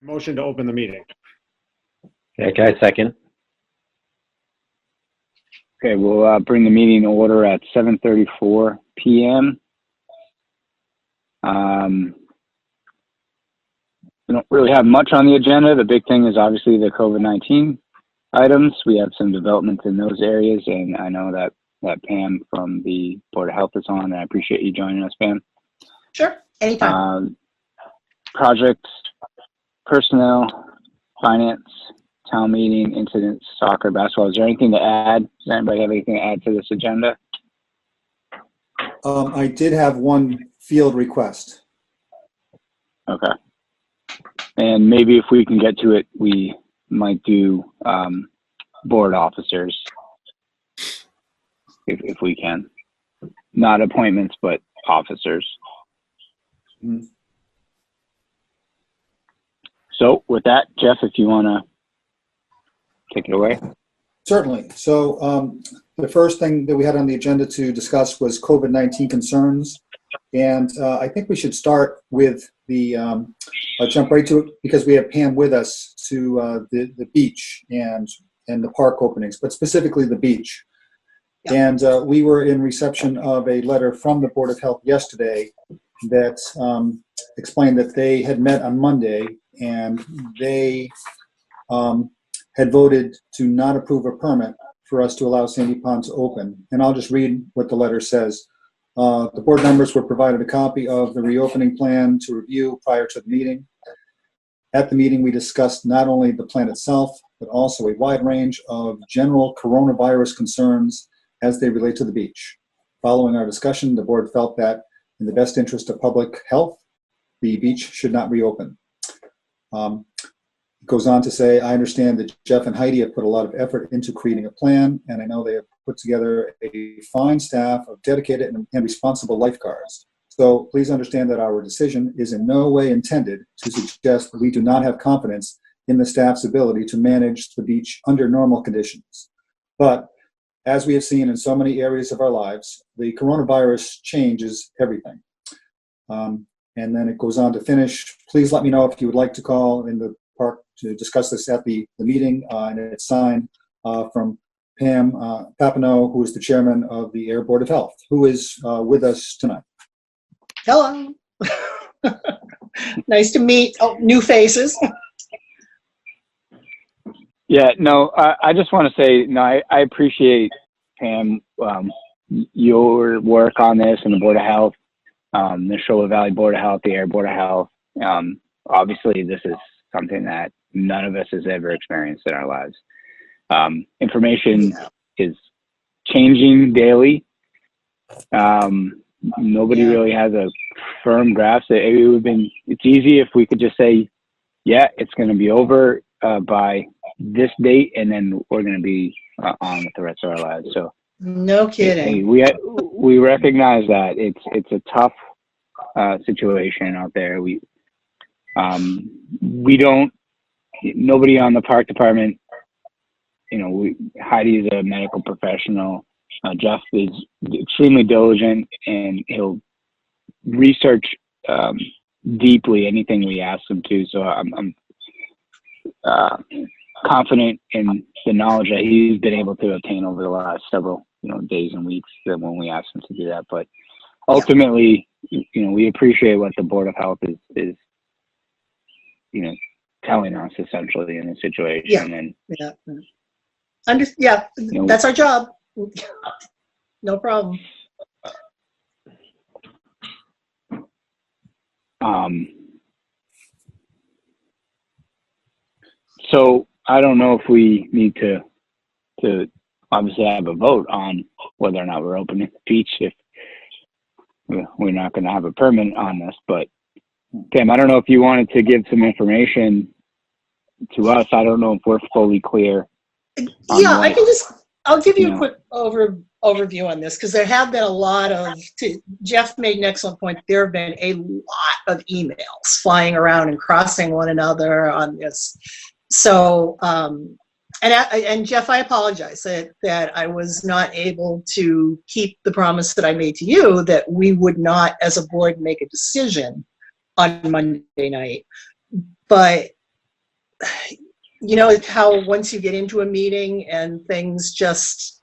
Motion to open the meeting. Okay, second. Okay, we'll bring the meeting to order at 7:34 p.m. We don't really have much on the agenda. The big thing is obviously the COVID-19 items. We have some developments in those areas, and I know that Pam from the Board of Health is on, and I appreciate you joining us, Pam. Sure, anytime. Projects, personnel, finance, town meeting, incidents, soccer, basketball. Is there anything to add? Does anybody have anything to add to this agenda? I did have one field request. Okay. And maybe if we can get to it, we might do board officers, if we can. Not appointments, but officers. Mm-hmm. So with that, Jeff, if you want to take it away. Certainly. So the first thing that we had on the agenda to discuss was COVID-19 concerns. And I think we should start with the, I'll jump right to it because we have Pam with us to the beach and the park openings, but specifically the beach. Yep. And we were in reception of a letter from the Board of Health yesterday that explained that they had met on Monday and they had voted to not approve a permit for us to allow Sandy Pond to open. And I'll just read what the letter says. The board members were provided a copy of the reopening plan to review prior to the meeting. At the meeting, we discussed not only the plan itself, but also a wide range of general coronavirus concerns as they relate to the beach. Following our discussion, the board felt that in the best interest of public health, the beach should not reopen. It goes on to say, I understand that Jeff and Heidi have put a lot of effort into creating a plan, and I know they have put together a fine staff of dedicated and responsible lifeguards. So please understand that our decision is in no way intended to suggest that we do not have confidence in the staff's ability to manage the beach under normal conditions. But as we have seen in so many areas of our lives, the coronavirus changes everything. And then it goes on to finish. Please let me know if you would like to call in the park to discuss this at the meeting. And it's signed from Pam Papineau, who is the chairman of the Ayer Board of Health, who is with us tonight. Hello. Nice to meet new faces. Yeah, no, I just want to say, no, I appreciate, Pam, your work on this and the Board of Health, the Shola Valley Board of Health, the Ayer Board of Health. Obviously, this is something that none of us has ever experienced in our lives. Information is changing daily. Nobody really has a firm grasp. It's easy if we could just say, yeah, it's going to be over by this date, and then we're going to be on with the rest of our lives. So No kidding. we recognize that it's a tough situation out there. Nobody on the park department, Heidi is a medical professional. Jeff is extremely diligent, and he'll research deeply anything we ask him to. So I'm confident in the knowledge that he's been able to obtain over the last several days and weeks than when we asked him to do that. But ultimately, we appreciate what the Board of Health is telling us essentially in this situation. That's our job. No problem. So I don't know if we need to obviously have a vote on whether or not we're opening the beach if we're not going to have a permit on this. But Pam, I don't know if you wanted to give some information to us. I don't know if we're fully clear. Yeah, I'll give you a quick overview on this, because there have been a lot of, Jeff made an excellent point, there have been a lot of emails flying around and crossing one another on this. So, and Jeff, I apologize that I was not able to keep the promise that I made to you that we would not, as a board, make a decision on Monday night. But you know how once you get into a meeting and things just,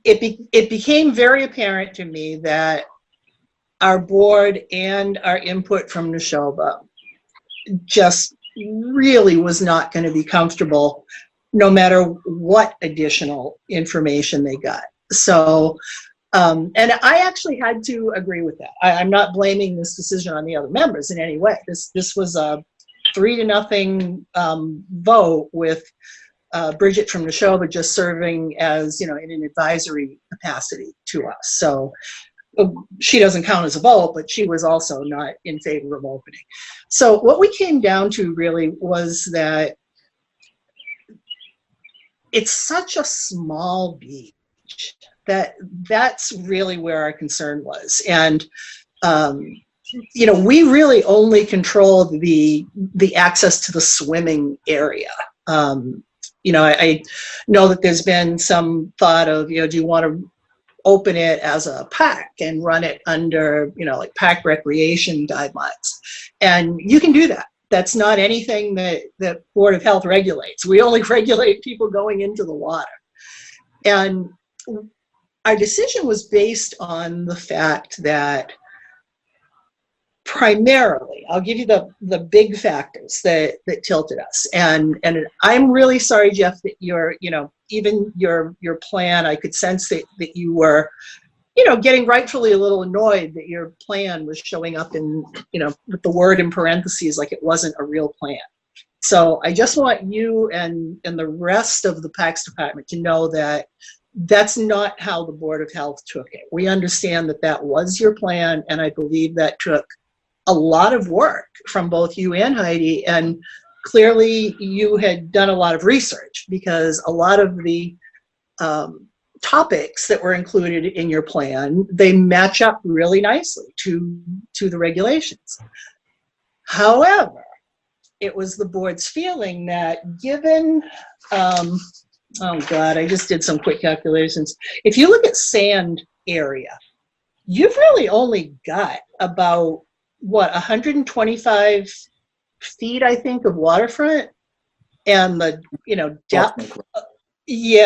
it became very apparent to me that our board and our input from Neshoba just really was not going to be comfortable no matter what additional information they got. So, and I actually had to agree with that. I'm not blaming this decision on the other members in any way. This was a 3-0 vote with Bridget from Neshoba just serving as, in an advisory capacity to us. So she doesn't count as a vote, but she was also not in favor of opening. So what we came down to really was that it's such a small beach that's really where our concern was. And, we really only controlled the access to the swimming area. I know that there's been some thought of, do you want to open it as a park and run it under, like park recreation guidelines? And you can do that. That's not anything that Board of Health regulates. We only regulate people going into the water. And our decision was based on the fact that primarily, I'll give you the big factors that tilted us. And I'm really sorry, Jeff, that even your plan, I could sense that you were, getting rightfully a little annoyed that your plan was showing up in, with the word in parentheses, like it wasn't a real plan. So I just want you and the rest of the Parks Department to know that that's not how the Board of Health took it. We understand that was your plan, and I believe that took a lot of work from both you and Heidi, and clearly you had done a lot of research, because a lot of the topics that were included in your plan, they match up really nicely to the regulations. However, it was the board's feeling that given, oh God, I just did some quick calculations. If you look at sand area, you've really only got about 125 feet, I think, of waterfront, and the depth,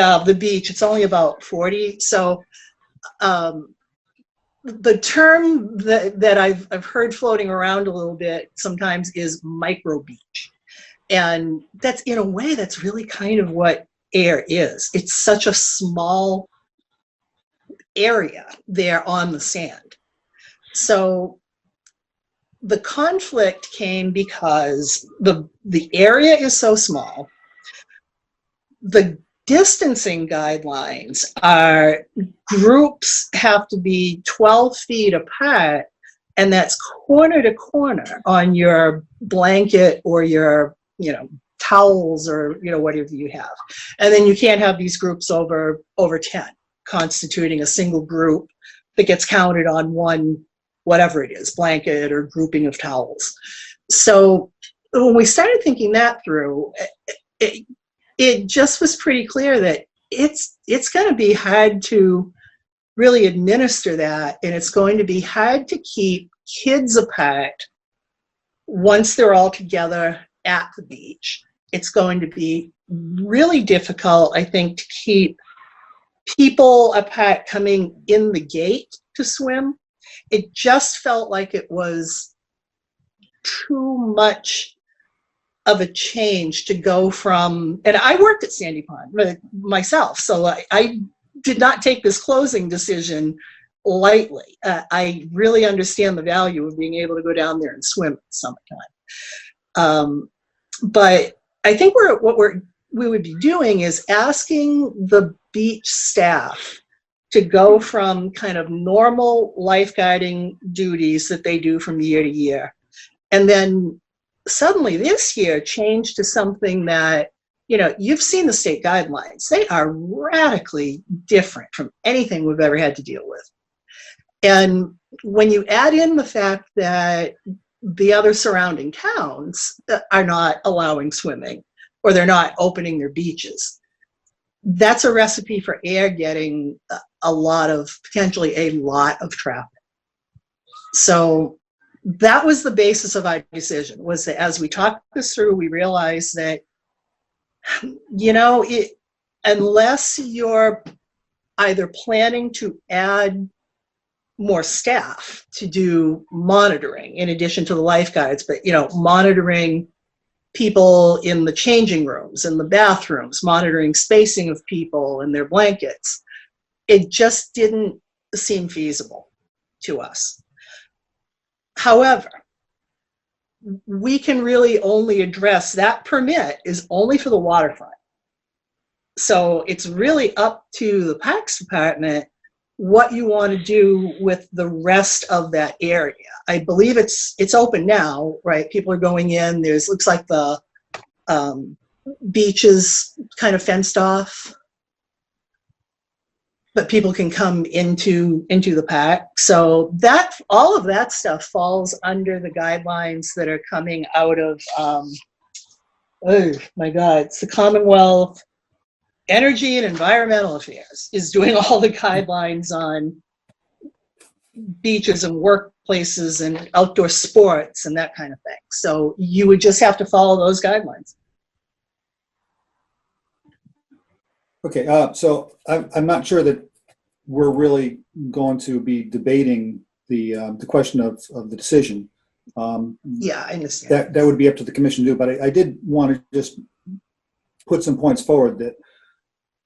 of the beach, it's only about 40. So the term that I've heard floating around a little bit sometimes is micro beach, and that's, in a way, that's really kind of what Ayer is. It's such a small area there on the sand. So the conflict came because the area is so small. The distancing guidelines are groups have to be 12 feet apart, and that's corner to corner on your blanket or your, towels or, whatever you have. And then you can't have these groups over 10, constituting a single group that gets counted on one, whatever it is, blanket or grouping of towels. So when we started thinking that through, it just was pretty clear that it's going to be hard to really administer that, and it's going to be hard to keep kids apart once they're all together at the beach. It's going to be really difficult, I think, to keep people apart coming in the gate to swim. It just felt like it was too much of a change to go from, and I worked at Sandy Pond myself, so I did not take this closing decision lightly. I really understand the value of being able to go down there and swim in the summertime. But I think we would be doing is asking the beach staff to go from kind of normal lifeguarding duties that they do from year to year, and then suddenly this year change to something that, you've seen the state guidelines. They are radically different from anything we've ever had to deal with. And when you add in the fact that the other surrounding towns are not allowing swimming, or they're not opening their beaches, that's a recipe for Ayer getting potentially a lot of traffic. So that was the basis of our decision, was that as we talked this through, we realized that, unless you're either planning to add more staff to do monitoring in addition to the lifeguards, but, monitoring people in the changing rooms and the bathrooms, monitoring spacing of people and their blankets, it just didn't seem feasible to us. However, we can really only address that permit is only for the waterfront. So it's really up to the Parks Department what you want to do with the rest of that area. I believe it's open now, right? People are going in. Looks like the beach is kind of fenced off, but people can come into the park. So that all of that stuff falls under the guidelines that are coming out of oh my God, it's the Commonwealth Energy and Environmental Affairs is doing all the guidelines on beaches and workplaces and outdoor sports and that kind of thing. So you would just have to follow those guidelines. Okay, so I'm not sure that we're really going to be debating the question of the decision. Yeah, I understand. That would be up to the commission to do, but I did want to just put some points forward that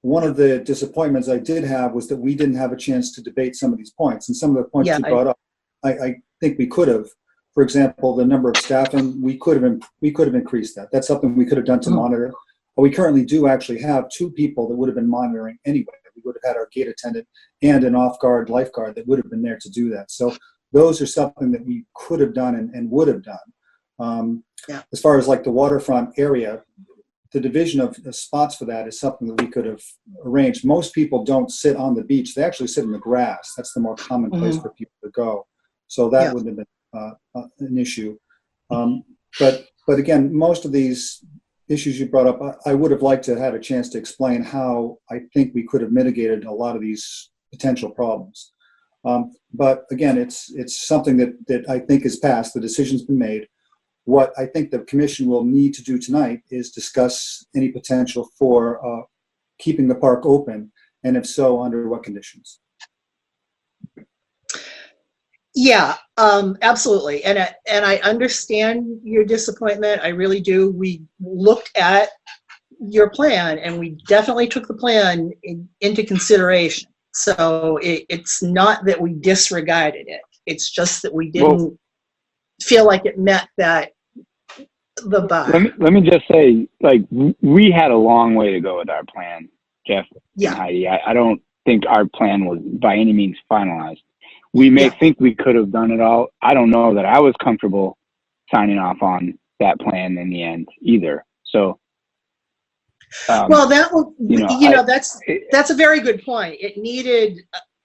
one of the disappointments I did have was that we didn't have a chance to debate some of these points, and some of the points you brought up, I think we could have. For example, the number of staffing, we could have increased that. That's something we could have done to monitor. But we currently do actually have 2 people that would have been monitoring anyway. We would have had our gate attendant and an off-guard lifeguard that would have been there to do that. So those are something that we could have done and would have done. As far as like the waterfront area, the division of spots for that is something that we could have arranged. Most people don't sit on the beach. They actually sit in the grass. That's the more common place for people to go. So that wouldn't have been an issue. But again, most of these issues you brought up, I would have liked to have a chance to explain how I think we could have mitigated a lot of these potential problems. But again, it's something that I think is passed. The decision's been made. What I think the commission will need to do tonight is discuss any potential for keeping the park open, and if so, under what conditions. Yeah, absolutely. And I understand your disappointment. I really do. We looked at your plan and we definitely took the plan into consideration. So it's not that we disregarded it. It's just that we didn't feel like it met the bar. Let me just say, like, we had a long way to go with our plan, Jeff and Heidi. I don't think our plan was by any means finalized. We may think we could have done it all. I don't know that I was comfortable signing off on that plan in the end either. So, well, that will, that's a very good point. It needed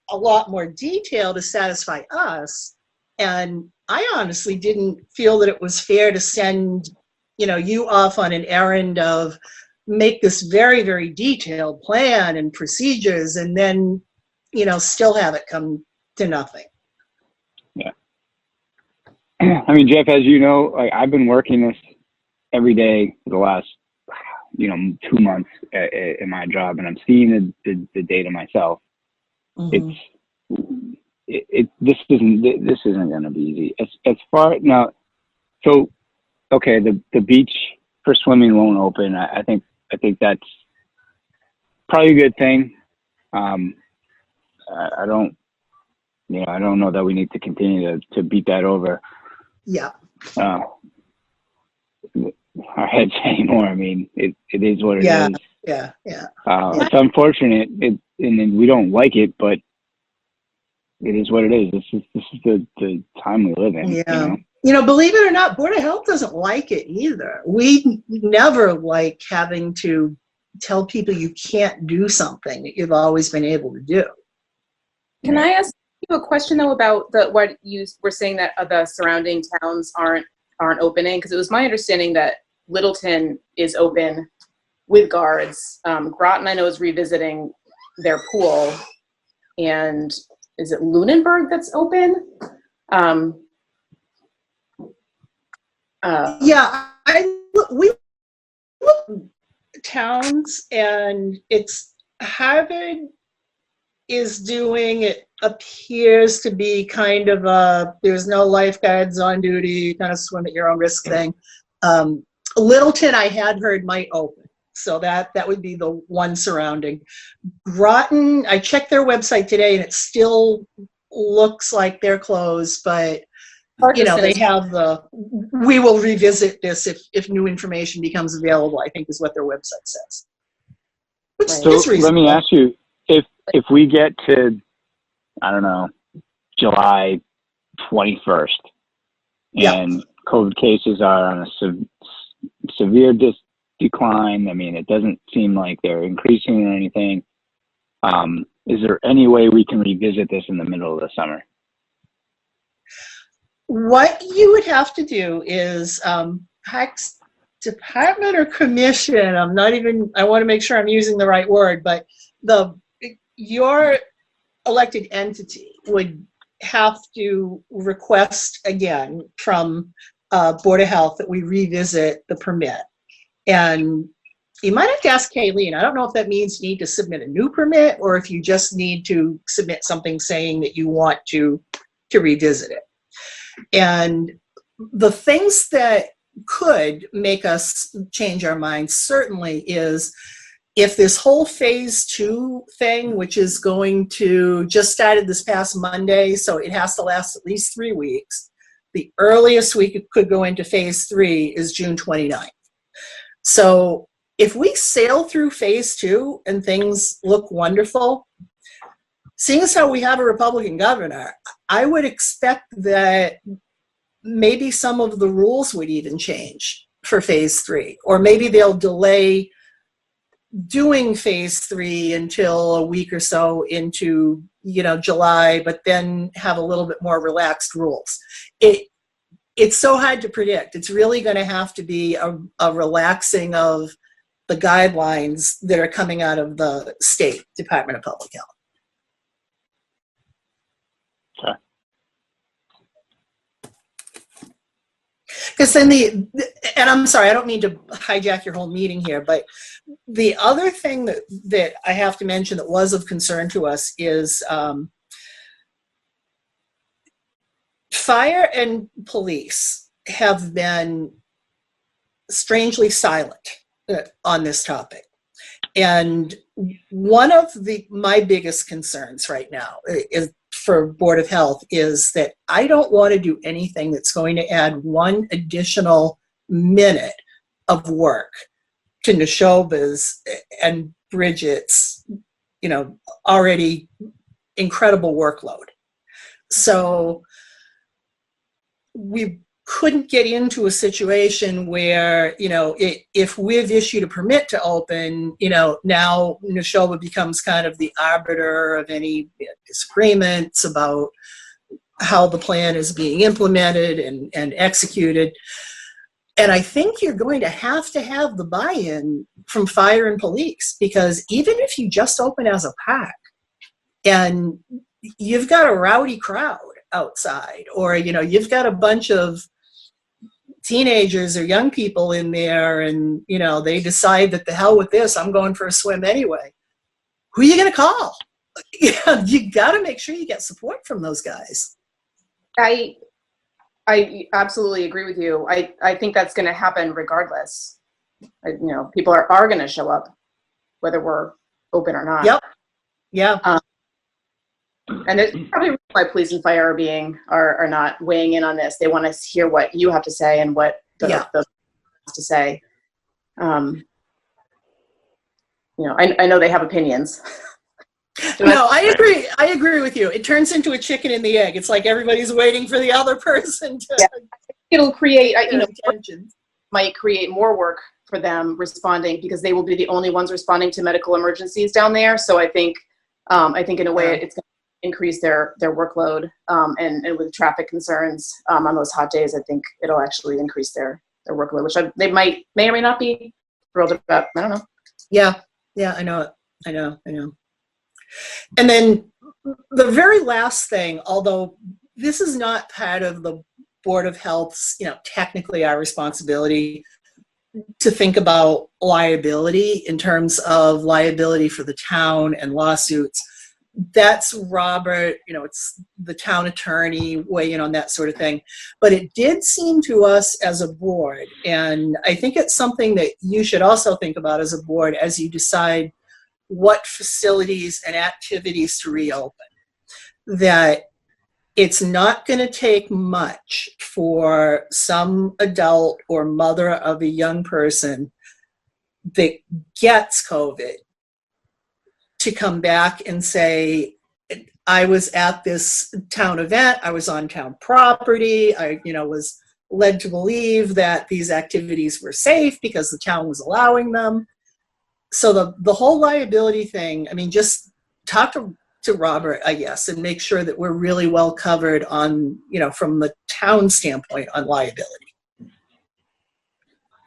a lot more detail to satisfy us, and I honestly didn't feel that it was fair to send you off on an errand of make this very, very detailed plan and procedures, and then still have it come to nothing. Yeah. I mean, Jeff, as you know, like, I've been working this every day for the last 2 months in my job, and I'm seeing the data myself. This isn't going to be easy. As far now, so okay, the beach for swimming won't open. I think that's probably a good thing. I don't know that we need to continue to beat that over. Yeah. Our heads anymore. I mean, it is what it is. Yeah. It's unfortunate, and we don't like it, but it is what it is. This is the time we live in. Yeah. Believe it or not, Board of Health doesn't like it either. We never like having to tell people you can't do something that you've always been able to do. Can I ask you a question though about what you were saying that the surrounding towns aren't opening? Because it was my understanding that Littleton is open with guards. Groton, I know, is revisiting their pool, and is it Lunenburg that's open? Yeah, we look at towns, and it's Harvard is doing, it appears to be kind of a, there's no lifeguards on duty, kind of swim at your own risk thing. Littleton, I had heard, might open. So that would be the one surrounding. Groton, I checked their website today and it still looks like they're closed, but you know, they have the, we will revisit this if new information becomes available, I think is what their website says. Which So is reasonable. let me ask you, if we get to, I don't know, July 21st, and COVID cases are on a severe decline, I mean, it doesn't seem like they're increasing or anything. Is there any way we can revisit this in the middle of the summer? What you would have to do is, PAC's department or commission, I'm not even, I want to make sure I'm using the right word, but your elected entity would have to request again from Board of Health that we revisit the permit. And you might have to ask Kayleen. I don't know if that means you need to submit a new permit or if you just need to submit something saying that you want to revisit it. And the things that could make us change our minds certainly is if this whole phase 2 thing, which is going to just started this past Monday, so it has to last at least 3 weeks. The earliest we could go into phase 3 is June 29th. So if we sail through phase 2 and things look wonderful, seeing as how we have a Republican governor, I would expect that maybe some of the rules would even change for phase 3, or maybe they'll delay doing phase 3 until a week or so into, you know, July, but then have a little bit more relaxed rules. It's so hard to predict. It's really going to have to be a relaxing of the guidelines that are coming out of the state Department of Public Health. Okay. Because then and I'm sorry, I don't mean to hijack your whole meeting here, but the other thing that I have to mention that was of concern to us is fire and police have been strangely silent on this topic. And one of my biggest concerns right now is for Board of Health is that I don't want to do anything that's going to add one additional minute of work to Neshoba's and Bridget's, you know, already incredible workload. So we couldn't get into a situation where, you know, if we've issued a permit to open, you know, now Neshoba becomes kind of the arbiter of any disagreements about how the plan is being implemented and executed. And I think you're going to have the buy-in from fire and police, because even if you just open as a pack and you've got a rowdy crowd outside, or, you know, you've got a bunch of teenagers or young people in there and, you know, they decide that the hell with this, I'm going for a swim anyway. Who are you going to call? You got to make sure you get support from those guys. I absolutely agree with you. I think that's going to happen regardless. You know, people are going to show up whether we're open or not. Yep. Yeah. And it's probably why police and fire are not weighing in on this. They want to hear what you have to say and what the has to say. You know, I know they have opinions. No, I agree with you. It turns into a chicken and the egg. It's like everybody's waiting for the other person to. Yeah. It'll create, you know, attention. Might create more work for them responding, because they will be the only ones responding to medical emergencies down there. So I think in a way it's going to increase their workload, and with traffic concerns on those hot days, I think it'll actually increase their workload, which they may or may not be thrilled about. I don't know. Yeah, I know it. And then the very last thing, although this is not part of the Board of Health's, technically our responsibility to think about liability in terms of liability for the town and lawsuits. That's Robert, it's the town attorney weigh in on that sort of thing. But it did seem to us as a board, and I think it's something that you should also think about as a board as you decide what facilities and activities to reopen, that it's not going to take much for some adult or mother of a young person that gets COVID to come back and say, I was at this town event, I was on town property, I was led to believe that these activities were safe because the town was allowing them. So the whole liability thing, just talk to Robert, I guess, and make sure that we're really well covered on, from the town standpoint on liability.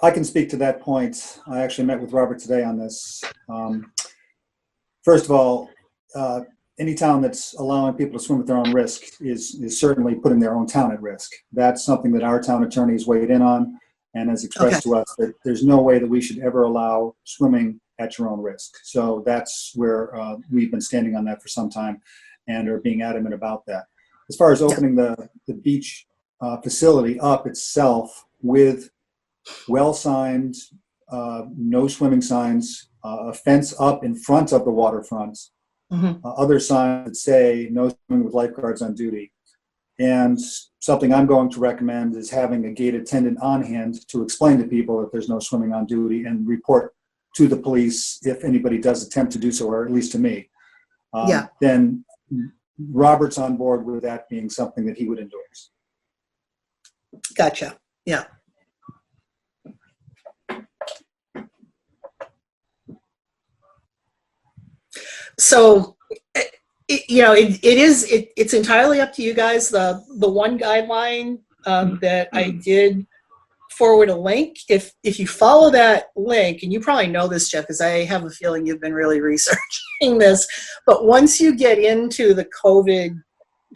I can speak to that point. I actually met with Robert today on this. First of all, any town that's allowing people to swim at their own risk is certainly putting their own town at risk. That's something that our town attorney has weighed in on and has expressed to us that there's no way that we should ever allow swimming at your own risk. So that's where we've been standing on that for some time and are being adamant about that. As far as opening the beach facility up itself with well-signed, no swimming signs, a fence up in front of the waterfront, other signs that say no swimming with lifeguards on duty. And something I'm going to recommend is having a gate attendant on hand to explain to people that there's no swimming on duty and report to the police if anybody does attempt to do so, or at least to me. Then Robert's on board with that being something that he would endorse. Gotcha. Yeah. So, it's entirely up to you guys. The one guideline that I did forward a link. If you follow that link, and you probably know this, Jeff, because I have a feeling you've been really researching this, but once you get into the COVID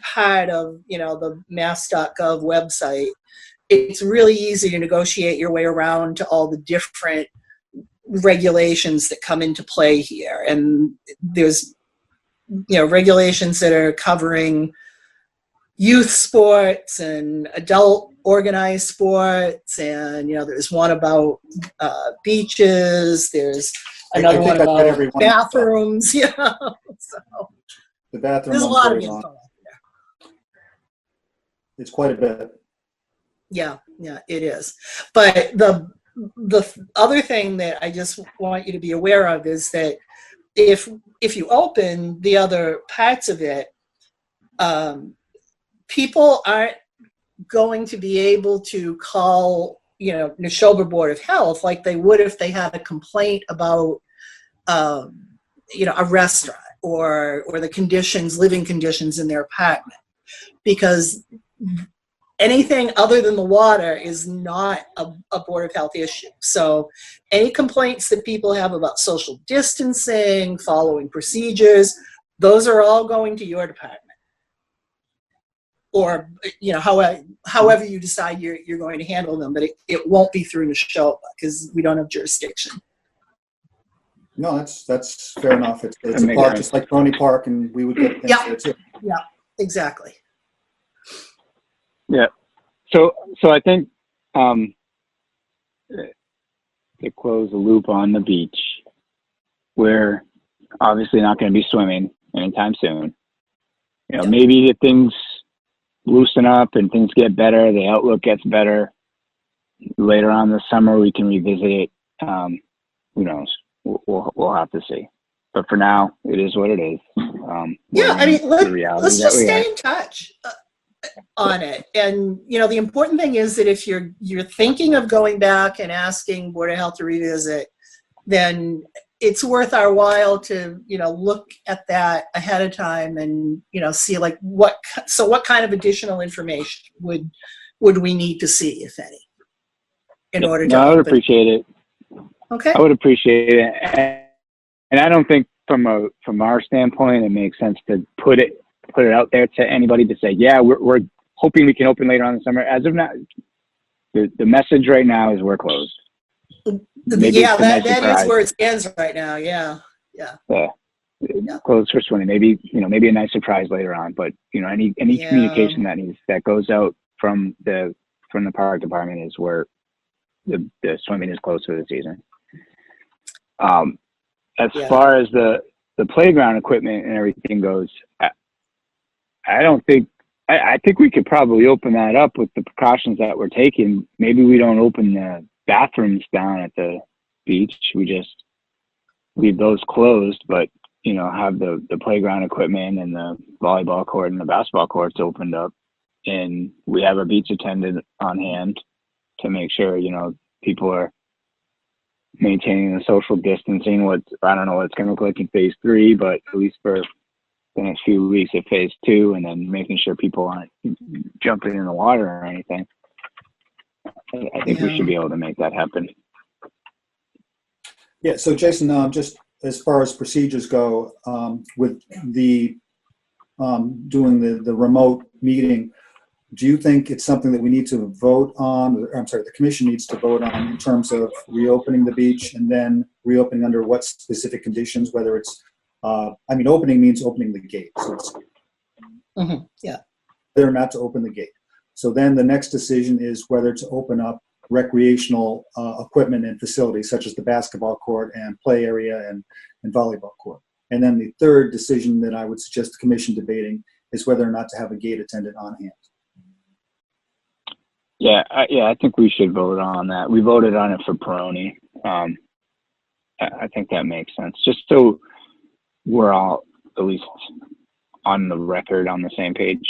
part of, the mass.gov website, it's really easy to negotiate your way around to all the different regulations that come into play here. And there's, regulations that are covering youth sports and adult organized sports, and there's one about beaches, there's another one about bathrooms. So the bathroom, there's a lot of info out there. It's quite a bit. Yeah, it is. But the other thing that I just want you to be aware of is that if you open the other parts of it, people aren't going to be able to call, Neshoba Board of Health like they would if they had a complaint about, a restaurant or the living conditions in their apartment, because anything other than the water is not a Board of Health issue. So any complaints that people have about social distancing, following procedures, those are all going to your department. Or, however you decide you're going to handle them, but it won't be through Neshoba because we don't have jurisdiction. No, that's fair enough. It's a park just like Pony Park, and we would get things there too. Yeah, exactly. Yeah. So I think to close the loop on the beach, we're obviously not going to be swimming anytime soon. Maybe if things loosen up and things get better, the outlook gets better, later on this summer we can revisit it. Who knows? We'll have to see. But for now, it is what it is. Let's just stay in touch on it. And the important thing is that if you're thinking of going back and asking Board of Health to revisit, then it's worth our while to look at that ahead of time and see what kind of additional information would we need to see, if any, in order to. I would appreciate it. Okay. I would appreciate it, and I don't think from our standpoint it makes sense to put it out there to anybody to say, yeah, we're hoping we can open later on in the summer. As of now, the message right now is we're closed. Maybe Yeah, it's a nice that surprise. is where it stands right now. Yeah. Closed for swimming. Maybe, maybe a nice surprise later on. But any Yeah. communication that goes out from the park department is where the swimming is closed for the season. As Yeah. far as the playground equipment and everything goes, I don't think. I think we could probably open that up with the precautions that we're taking. Maybe we don't open the bathrooms down at the beach. We just leave those closed, but have the playground equipment and the volleyball court and the basketball courts opened up, and we have a beach attendant on hand to make sure people are maintaining the social distancing. I don't know what it's going to look like in phase 3, but at least for the next few weeks at phase 2, and then making sure people aren't jumping in the water or anything. I think we should be able to make that happen. Yeah, so Jason, just as far as procedures go, with the doing the remote meeting, do you think it's something that we need to vote on? I'm sorry, the commission needs to vote on in terms of reopening the beach, and then reopening under what specific conditions, whether it's, opening means opening the gate. So it's whether or not to open the gate. So then the next decision is whether to open up recreational equipment and facilities such as the basketball court and play area and volleyball court. And then the third decision that I would suggest the commission debating is whether or not to have a gate attendant on hand. Yeah, I think we should vote on that. We voted on it for Peroni. I think that makes sense. Just so we're all at least on the record on the same page.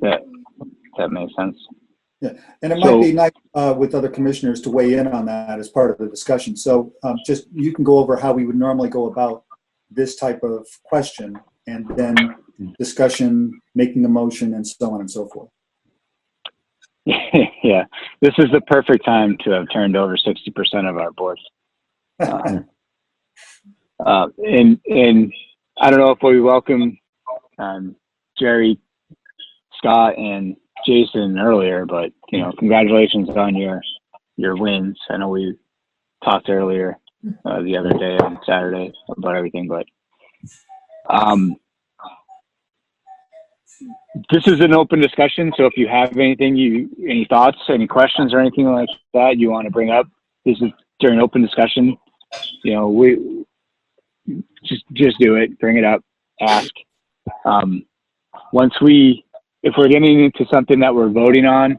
That makes sense. Yeah, and it might be nice with other commissioners to weigh in on that as part of the discussion. So just you can go over how we would normally go about this type of question, and then discussion, making a motion, and so on and so forth. Yeah, this is the perfect time to have turned over 60% of our board. And I don't know if we welcome Jerry, Scott, and Jason earlier, but congratulations on your wins. I know we talked earlier the other day on Saturday about everything, but this is an open discussion. So if you have any thoughts, any questions, or anything like that you want to bring up, this is during open discussion. We just do it, bring it up, ask. If we're getting into something that we're voting on,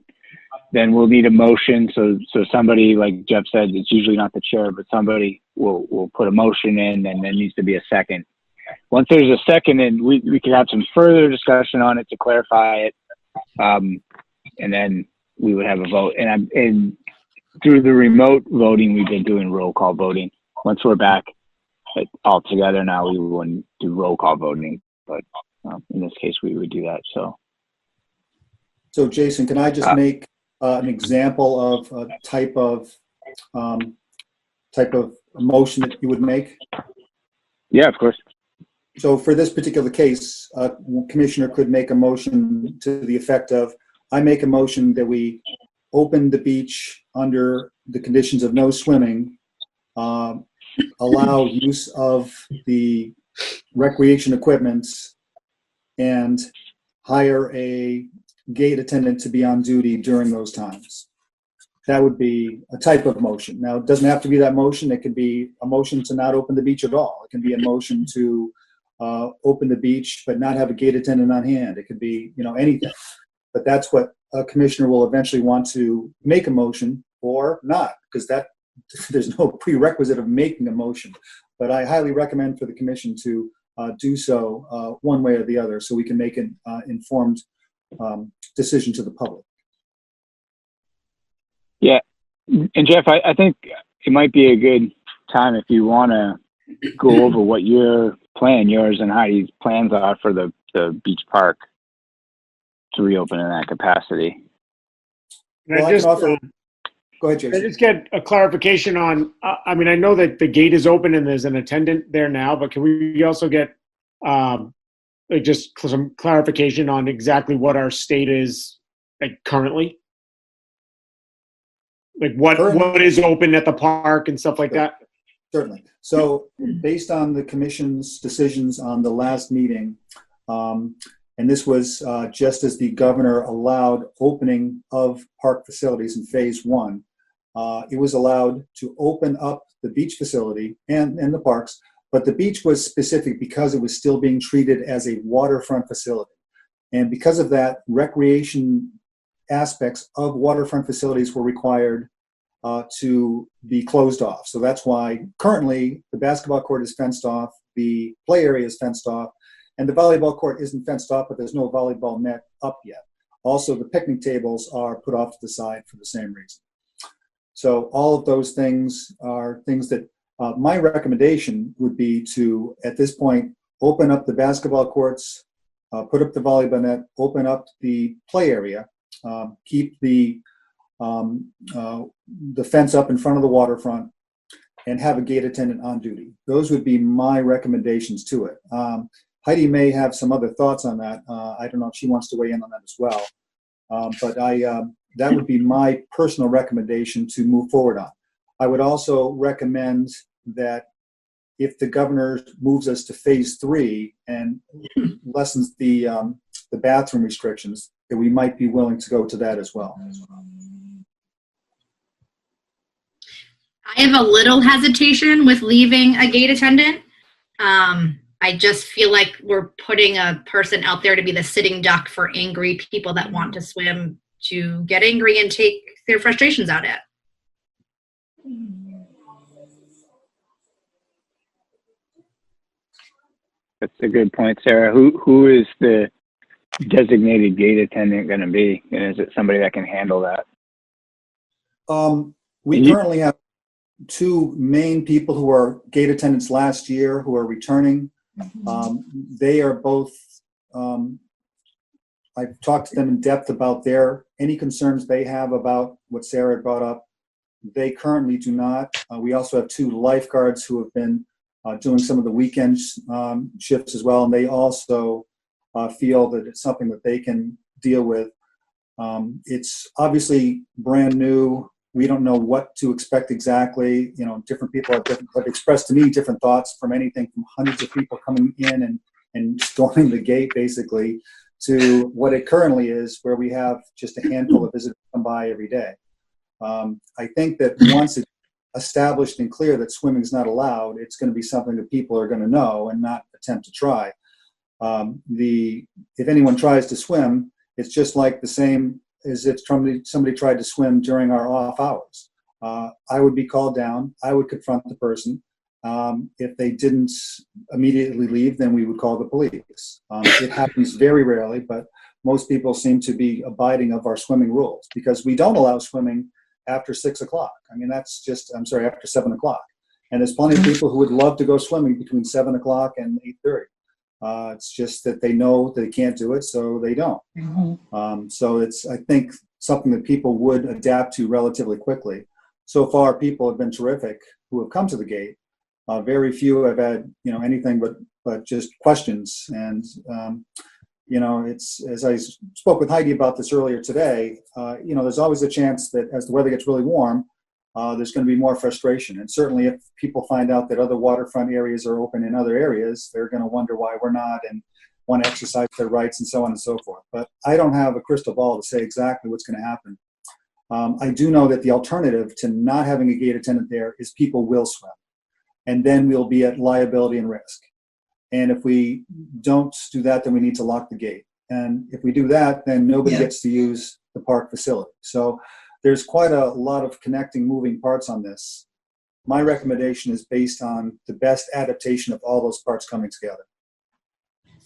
then we'll need a motion. So somebody, like Jeff said, it's usually not the chair, but somebody will put a motion in, and there needs to be a second. Once there's a second, and we can have some further discussion on it to clarify it, and then we would have a vote. And through the remote voting, we've been doing roll call voting. Once we're back all together now, we wouldn't do roll call voting, but in this case, we would do that. So Jason, can I just make an example of a type of motion that you would make? Yeah, of course. So for this particular case, commissioner could make a motion to the effect of, I make a motion that we open the beach under the conditions of no swimming, allow use of the recreation equipments, and hire a gate attendant to be on duty during those times. That would be a type of motion. Now, it doesn't have to be that motion. It could be a motion to not open the beach at all. It can be a motion to open the beach but not have a gate attendant on hand. It could be, anything. But that's what a commissioner will eventually want to make a motion or not, because there's no prerequisite of making a motion. But I highly recommend for the commission to do so one way or the other, so we can make an informed decision to the public. Yeah, and Jeff, I think it might be a good time if you want to go over what yours and Heidi's plans are for the beach park to reopen in that capacity. Well, I can offer. Go ahead, Jason. I just get a clarification on, I know that the gate is open and there's an attendant there now, but can we also get Like just some clarification on exactly what our state is like currently? Like what is open at the park and stuff like that? Certainly. So based on the commission's decisions on the last meeting, and this was just as the governor allowed opening of park facilities in phase one, it was allowed to open up the beach facility and the parks, but the beach was specific because it was still being treated as a waterfront facility. And because of that, recreation aspects of waterfront facilities were required to be closed off. So that's why currently the basketball court is fenced off, the play area is fenced off, and the volleyball court isn't fenced off, but there's no volleyball net up yet. Also, the picnic tables are put off to the side for the same reason. So all of those things are things that my recommendation would be to, at this point, open up the basketball courts, put up the volleyball net, open up the play area, keep the fence up in front of the waterfront, and have a gate attendant on duty. Those would be my recommendations to it. Heidi may have some other thoughts on that. I don't know if she wants to weigh in on that as well. But that would be my personal recommendation to move forward on. I would also recommend that if the governor moves us to phase 3 and lessens the bathroom restrictions, that we might be willing to go to that as well. I have a little hesitation with leaving a gate attendant. I just feel like we're putting a person out there to be the sitting duck for angry people that want to swim to get angry and take their frustrations out at. That's a good point, Sarah. Who is the designated gate attendant going to be? And is it somebody that can handle that? We currently have 2 main people who are gate attendants last year who are returning. They are both, I've talked to them in depth about any concerns they have about what Sarah had brought up. They currently do not. We also have 2 lifeguards who have been doing some of the weekend shifts as well, and they also feel that it's something that they can deal with. It's obviously brand new. We don't know what to expect exactly. You know, different people have expressed to me different thoughts, from anything from hundreds of people coming in and storming the gate, basically, to what it currently is, where we have just a handful of visitors come by every day. I think that once it's established and clear that swimming is not allowed, it's going to be something that people are going to know and not attempt to try. If anyone tries to swim, it's just like the same as if somebody tried to swim during our off hours. I would be called down. I would confront the person. If they didn't immediately leave, then we would call the police. It happens very rarely, but most people seem to be abiding of our swimming rules, because we don't allow swimming after 6 o'clock. I mean, after 7 o'clock. And there's plenty of people who would love to go swimming between 7 o'clock and 8:30. It's just that they know they can't do it, so they don't. So it's, I think, something that people would adapt to relatively quickly. So far, people have been terrific who have come to the gate. Very few have had, anything but just questions. And, it's, as I spoke with Heidi about this earlier today, there's always a chance that as the weather gets really warm, there's going to be more frustration. And certainly if people find out that other waterfront areas are open in other areas, they're going to wonder why we're not and want to exercise their rights and so on and so forth. But I don't have a crystal ball to say exactly what's going to happen. I do know that the alternative to not having a gate attendant there is people will swim. And then we'll be at liability and risk. And if we don't do that, then we need to lock the gate. And if we do that, then nobody gets to use the park facility. So there's quite a lot of connecting moving parts on this. My recommendation is based on the best adaptation of all those parts coming together.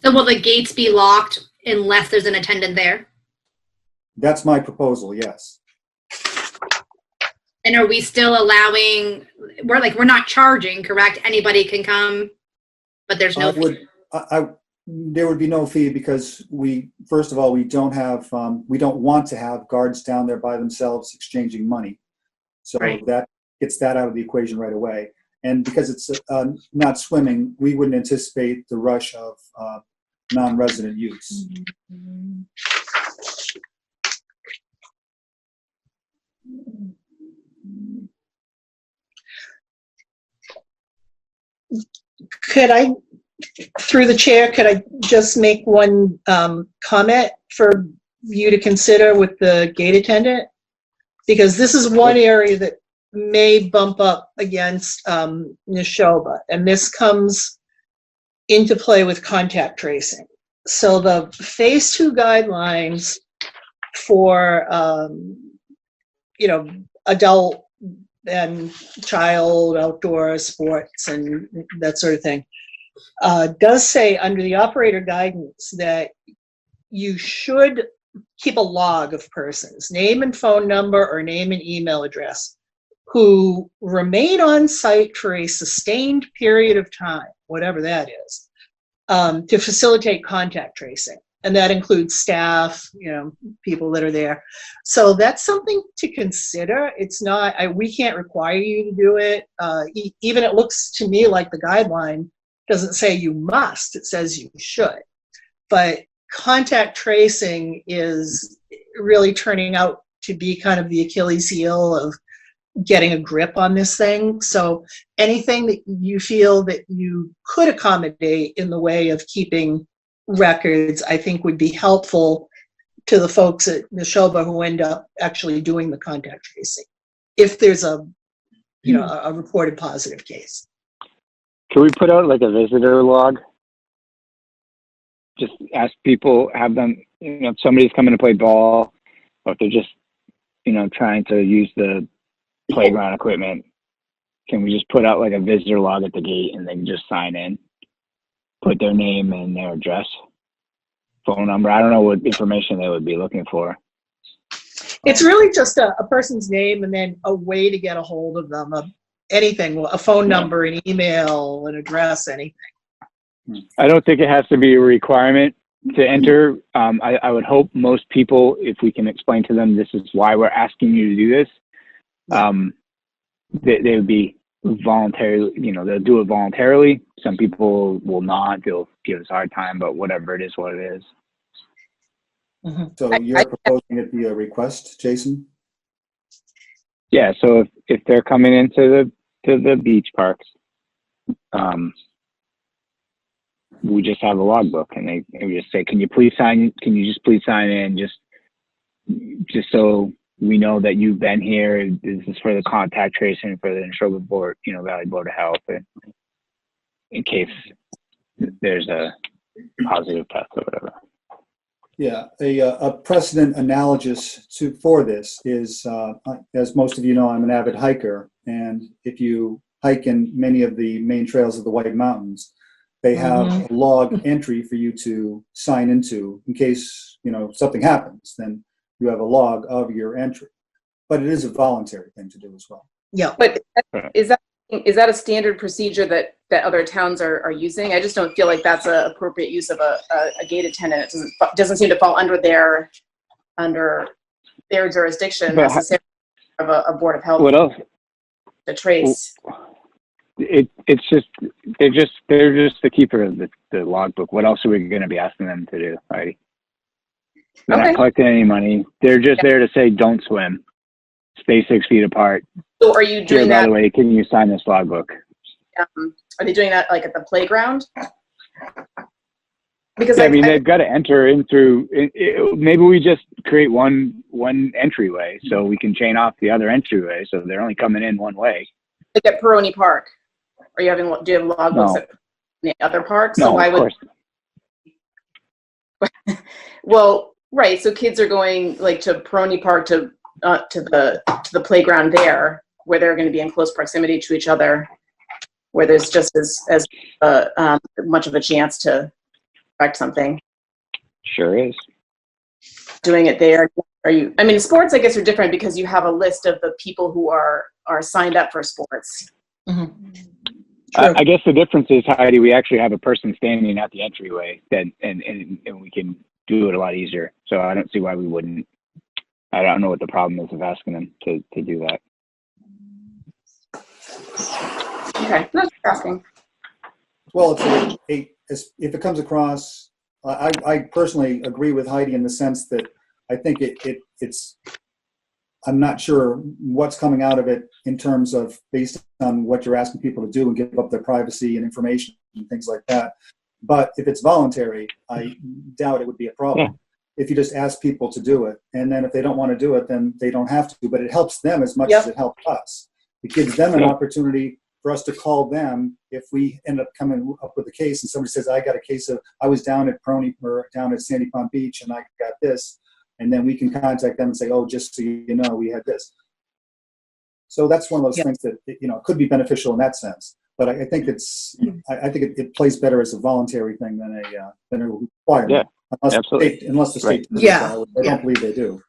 So will the gates be locked unless there's an attendant there? That's my proposal, yes. And are we still allowing, we're not charging, correct? Anybody can come, but there's no fee. There would be no fee, because first of all, we don't want to have guards down there by themselves exchanging money. So that gets that out of the equation right away. And because it's not swimming, we wouldn't anticipate the rush of non-resident use. Could I, through the chair, could I just make one comment for you to consider with the gate attendant? Because this is one area that may bump up against Neshoba, and this comes into play with contact tracing. So the phase 2 guidelines for adult and child outdoor sports and that sort of thing does say under the operator guidance that you should keep a log of persons, name and phone number or name and email address, who remain on site for a sustained period of time, whatever that is, to facilitate contact tracing. And that includes staff, people that are there. So that's something to consider. It's not, we can't require you to do it. Even it looks to me like the guideline doesn't say you must, it says you should. But contact tracing is really turning out to be kind of the Achilles heel of getting a grip on this thing. So anything that you feel that you could accommodate in the way of keeping records, I think would be helpful to the folks at Neshoba who end up actually doing the contact tracing, if there's a reported positive case. Can we put out like a visitor log? Just ask people, have them, if somebody's coming to play ball, or if they're just, trying to use the playground equipment, can we just put out like a visitor log at the gate and they can just sign in, put their name and their address, phone number? I don't know what information they would be looking for. It's really just a person's name and then a way to get a hold of them, anything, a phone number, an email, an address, anything. I don't think it has to be a requirement to enter. I would hope most people, if we can explain to them this is why we're asking you to do this, they would be voluntarily, they'll do it voluntarily. Some people will not. They'll give us a hard time, but whatever it is, what it is. Mm-hmm. So you're proposing it be a request, Jason? Yeah. So if they're coming into the beach parks, we just have a logbook, and they just say, can you just please sign in, just so we know that you've been here. This is for the contact tracing for the Neshoba Board, Valley Board of Health, and in case there's a positive test or whatever. Yeah, a precedent analogous for this is, as most of you know, I'm an avid hiker, and if you hike in many of the main trails of the White Mountains, they have a log entry for you to sign into in case something happens. Then you have a log of your entry, but it is a voluntary thing to do as well. Yeah, But is that a standard procedure that other towns are using? I just don't feel like that's an appropriate use of a gate attendant. It doesn't seem to fall under their jurisdiction necessarily of a board of health. What else? To trace. It's just they're just the keeper of the logbook. What else are we going to be asking them to do, Heidi? They're not collecting any money. They're just there to say, don't swim. Stay 6 feet apart. So are you doing that? By the way, can you sign this logbook? Are they doing that like at the playground? Because they've got to enter in through. Maybe we just create one entryway so we can chain off the other entryway, so they're only coming in one way. Like at Peroni Park, do you have logbooks at the other parks? No, so why of course. Well, right. So kids are going like to Peroni Park to the playground there, where they're going to be in close proximity to each other, where there's just as much of a chance to affect something. Sure is. Doing it there. Sports, I guess, are different because you have a list of the people who are signed up for sports. Mm-hmm. I guess the difference is, Heidi, we actually have a person standing at the entryway, and we can do it a lot easier. So I don't see why we wouldn't. I don't know what the problem is of asking them to do that. Okay, no, just asking. Well, if it comes across I personally agree with Heidi in the sense that I think it's, I'm not sure what's coming out of it in terms of based on what you're asking people to do and give up their privacy and information and things like that. But if it's voluntary, I doubt it would be a problem. Yeah. If you just ask people to do it, and then if they don't want to do it, then they don't have to. But it helps them as much Yep. as it helps us. It gives them an opportunity for us to call them if we end up coming up with a case and somebody says, I got a case of, I was down at Prony or down at Sandy Pond Beach and I got this. And then we can contact them and say, oh, just so you know, we had this. So that's one of those Yep. things that, you know, could be beneficial in that sense. But I think it's, I think it plays better as a voluntary thing than a requirement. Yeah, Absolutely. Unless the state Right. does, Yeah. I don't believe they do.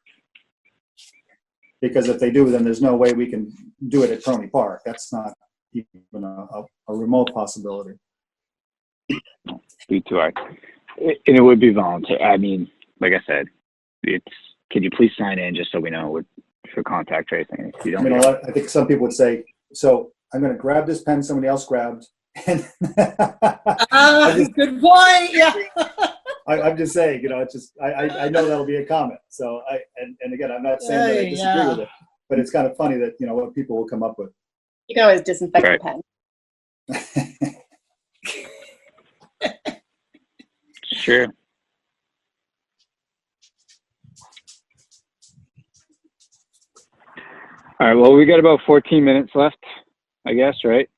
Because if they do, then there's no way we can do it at Prony Park. That's not even a remote possibility. Be too hard. And it would be voluntary. I mean, like I said, it's, can you please sign in just so we know for contact tracing? If you I don't, mean, I think some people would say, so I'm going to grab this pen somebody else grabbed. And Good point. Yeah. I'm just saying, you know, it's just, I know that'll be a comment. So and again, I'm not saying that I disagree with it, but it's kind of funny that, you know, what people will come up with. You can always disinfect Right. the pen. sure. All right. Well, we got about 14 minutes left, I guess, right?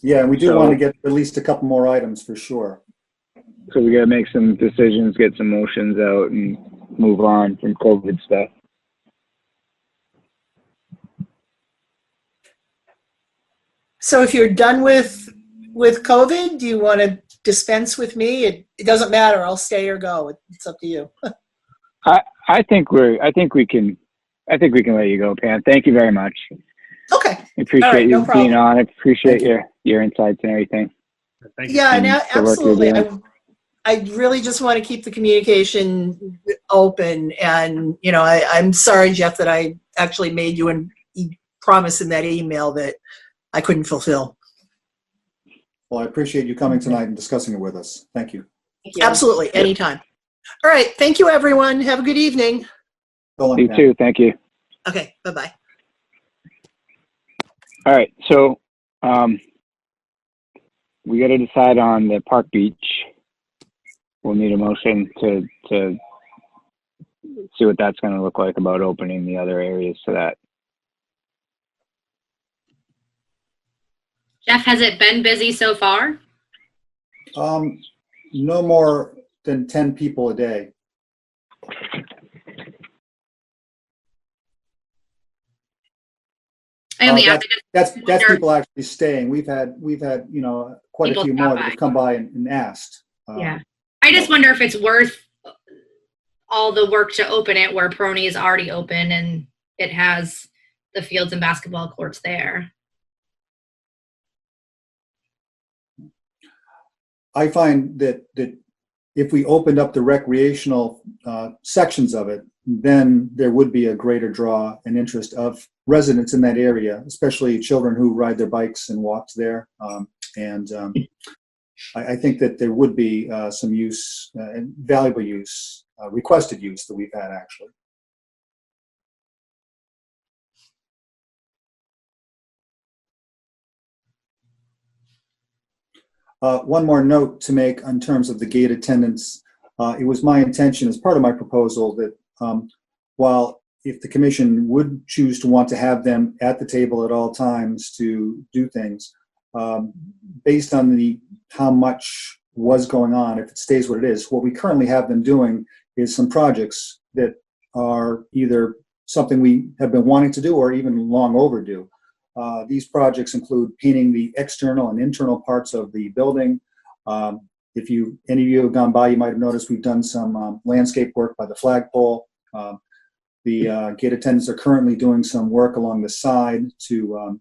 Yeah, and we do So- want to get at least a couple more items for sure. So we got to make some decisions, get some motions out, and move on from COVID stuff. So if you're done with COVID, do you want to dispense with me? It doesn't matter. I'll stay or go. It's up to you. I think we can let you go, Pam. Thank you very much. Okay. I appreciate All right, no you problem. being on. I appreciate Thank your insights and everything. Thank you. Yeah, and And the work you're absolutely. doing. I really just want to keep the communication open. And, you know, I'm sorry, Jeff, that I actually made you a promise in that email that I couldn't fulfill. Well, I appreciate you coming tonight and discussing it with us. Thank you. Thank you. Absolutely. Anytime. All right. Thank you, everyone. Have a good evening. Go on, You Pam. too. Thank you. Okay. Bye-bye. All right. So we got to decide on the Park Beach. We'll need a motion to see what that's going to look like about opening the other areas to that. Jeff, has it been busy so far? No more than 10 people a day. I only that's- asked That's Wonder- people actually staying. We've had you know, quite a People few stop more that by. have come by and asked. yeah. I just wonder if it's worth all the work to open it where Prony is already open and it has the fields and basketball courts there. I find that if we opened up the recreational sections of it, then there would be a greater draw and interest of residents in that area, especially children who ride their bikes and walk there. I think that there would be some use, and valuable use, requested use that we've had actually. One more note to make in terms of the gate attendance. It was my intention as part of my proposal that while if the commission would choose to want to have them at the table at all times to do things, based on how much was going on, if it stays what it is, what we currently have them doing is some projects that are either something we have been wanting to do or even long overdue. These projects include painting the external and internal parts of the building. If any of you have gone by, you might have noticed we've done some landscape work by the flagpole. The gate attendants are currently doing some work along the side to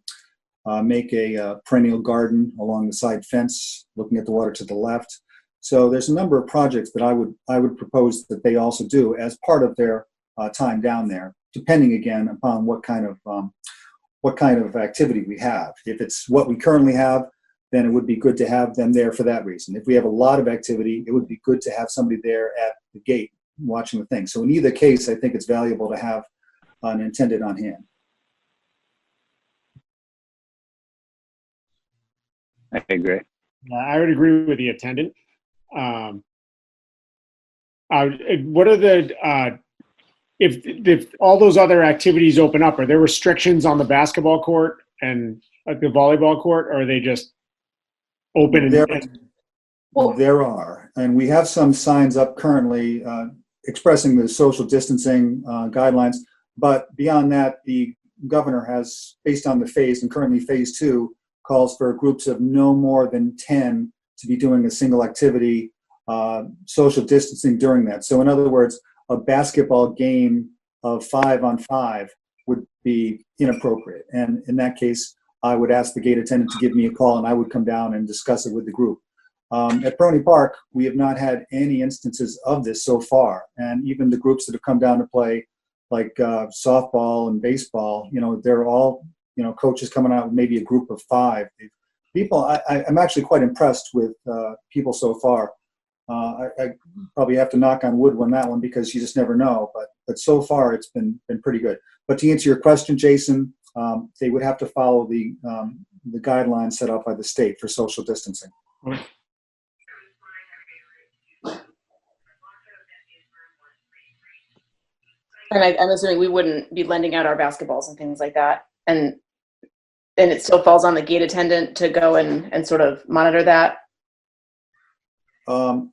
make a perennial garden along the side fence, looking at the water to the left. So there's a number of projects that I would propose that they also do as part of their time down there, depending again upon what kind of activity we have. If it's what we currently have, then it would be good to have them there for that reason. If we have a lot of activity, it would be good to have somebody there at the gate watching the thing. So in either case, I think it's valuable to have an attendant on hand. I agree. I would agree with the attendant. What are the if all those other activities open up, are there restrictions on the basketball court and like the volleyball court, or are they just open? There are, and we have some signs up currently expressing the social distancing guidelines. But beyond that, the governor has, based on the phase, and currently phase 2 calls for groups of no more than 10 to be doing a single activity, social distancing during that. So in other words, a basketball game of 5-on-5 would be inappropriate. And in that case, I would ask the gate attendant to give me a call, and I would come down and discuss it with the group. At Prony Park, we have not had any instances of this so far. And even the groups that have come down to play, like softball and baseball, they're all, coaches coming out with maybe a group of 5. People, I'm actually quite impressed with people so far. I probably have to knock on wood on that one because you just never know. But so far, it's been pretty good. But to answer your question, Jason, they would have to follow the guidelines set out by the state for social distancing. And I'm assuming we wouldn't be lending out our basketballs and things like that. And it still falls on the gate attendant to go and sort of monitor that.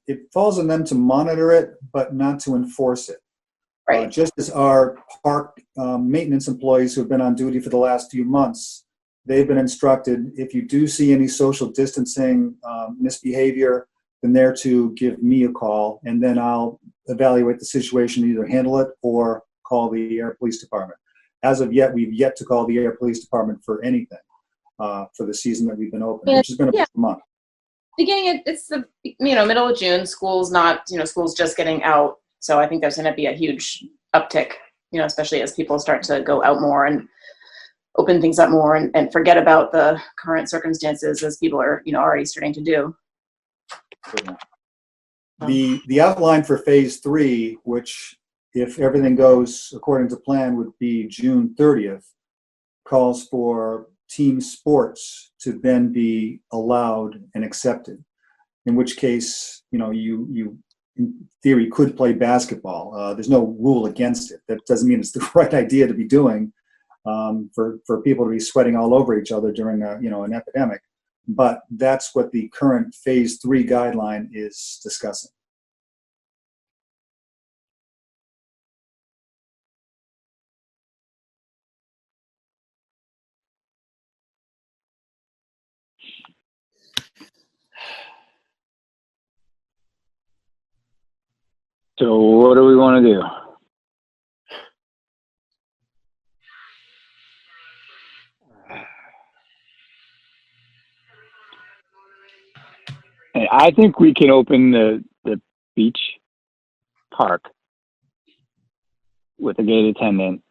It falls on them to monitor it, but not to enforce it. Right. Just as our park maintenance employees who have been on duty for the last few months, they've been instructed, if you do see any social distancing misbehavior, then they're to give me a call, and then I'll evaluate the situation, either handle it or call the Ayer Police Department. As of yet, we've yet to call the Ayer Police Department for anything for the season that we've been open, which has been a month. Beginning, it's the middle of June. School's not, school's just getting out. So I think there's going to be a huge uptick, especially as people start to go out more and open things up more and forget about the current circumstances as people are, already starting to do. The outline for phase 3, which if everything goes according to plan would be June 30th, calls for team sports to then be allowed and accepted, in which case, you in theory could play basketball. There's no rule against it. That doesn't mean it's the right idea to be doing for people to be sweating all over each other during an epidemic. But that's what the current phase 3 guideline is discussing. So what do we want to do? And I think we can open the beach park with a gate attendant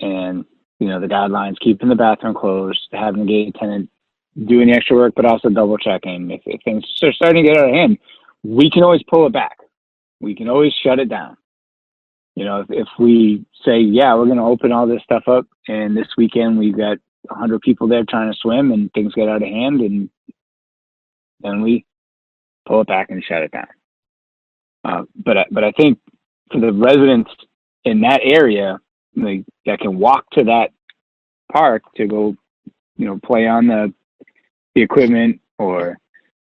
and, the guidelines, keeping the bathroom closed, having the gate attendant doing the extra work, but also double checking. If things are starting to get out of hand, we can always pull it back. We can always shut it down. If we say, yeah, we're going to open all this stuff up, and this weekend we've got 100 people there trying to swim and things get out of hand, and then we pull it back and shut it down. But I think for the residents in that area, that can walk to that park to go, play on the equipment or,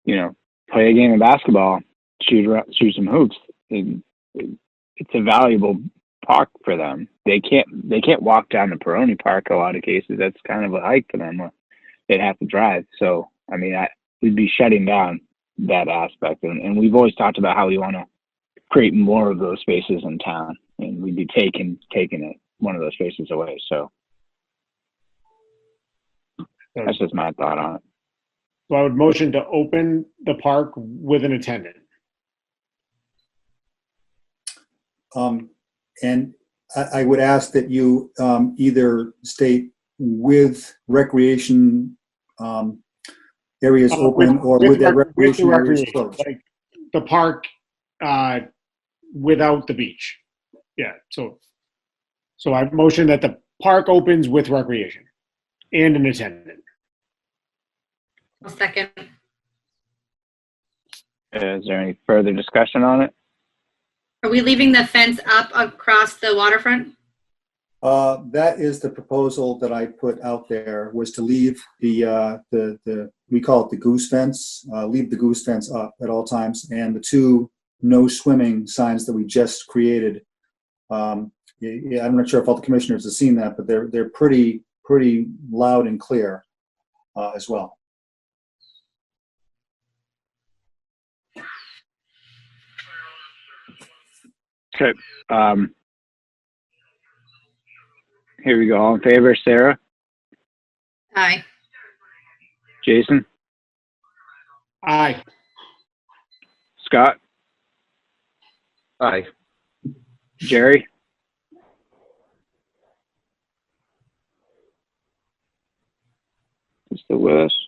play a game of basketball, shoot some hoops. It's a valuable park for them. They can't walk down the Peroni Park. A lot of cases, that's kind of a hike for them. They'd have to drive. So, we'd be shutting down that aspect. And we've always talked about how we want to create more of those spaces in town, and we'd be taking one of those spaces away. So that's just my thought on it. So I would motion to open the park with an attendant. And I would ask that you either state with recreation areas open or with their with the recreation areas recreation, closed. like the park without the beach. Yeah. So I motion that the park opens with recreation and an attendant. I'll second. Is there any further discussion on it? Are we leaving the fence up across the waterfront? That is the proposal that I put out there, was to leave the we call it the goose fence, leave the goose fence up at all times, and the two no swimming signs that we just created. Yeah, I'm not sure if all the commissioners have seen that, but they're pretty loud and clear as well. Okay. Here we go. All in favor, Sarah? Aye. Jason? Aye. Scott? Aye. Jerry? You still with us?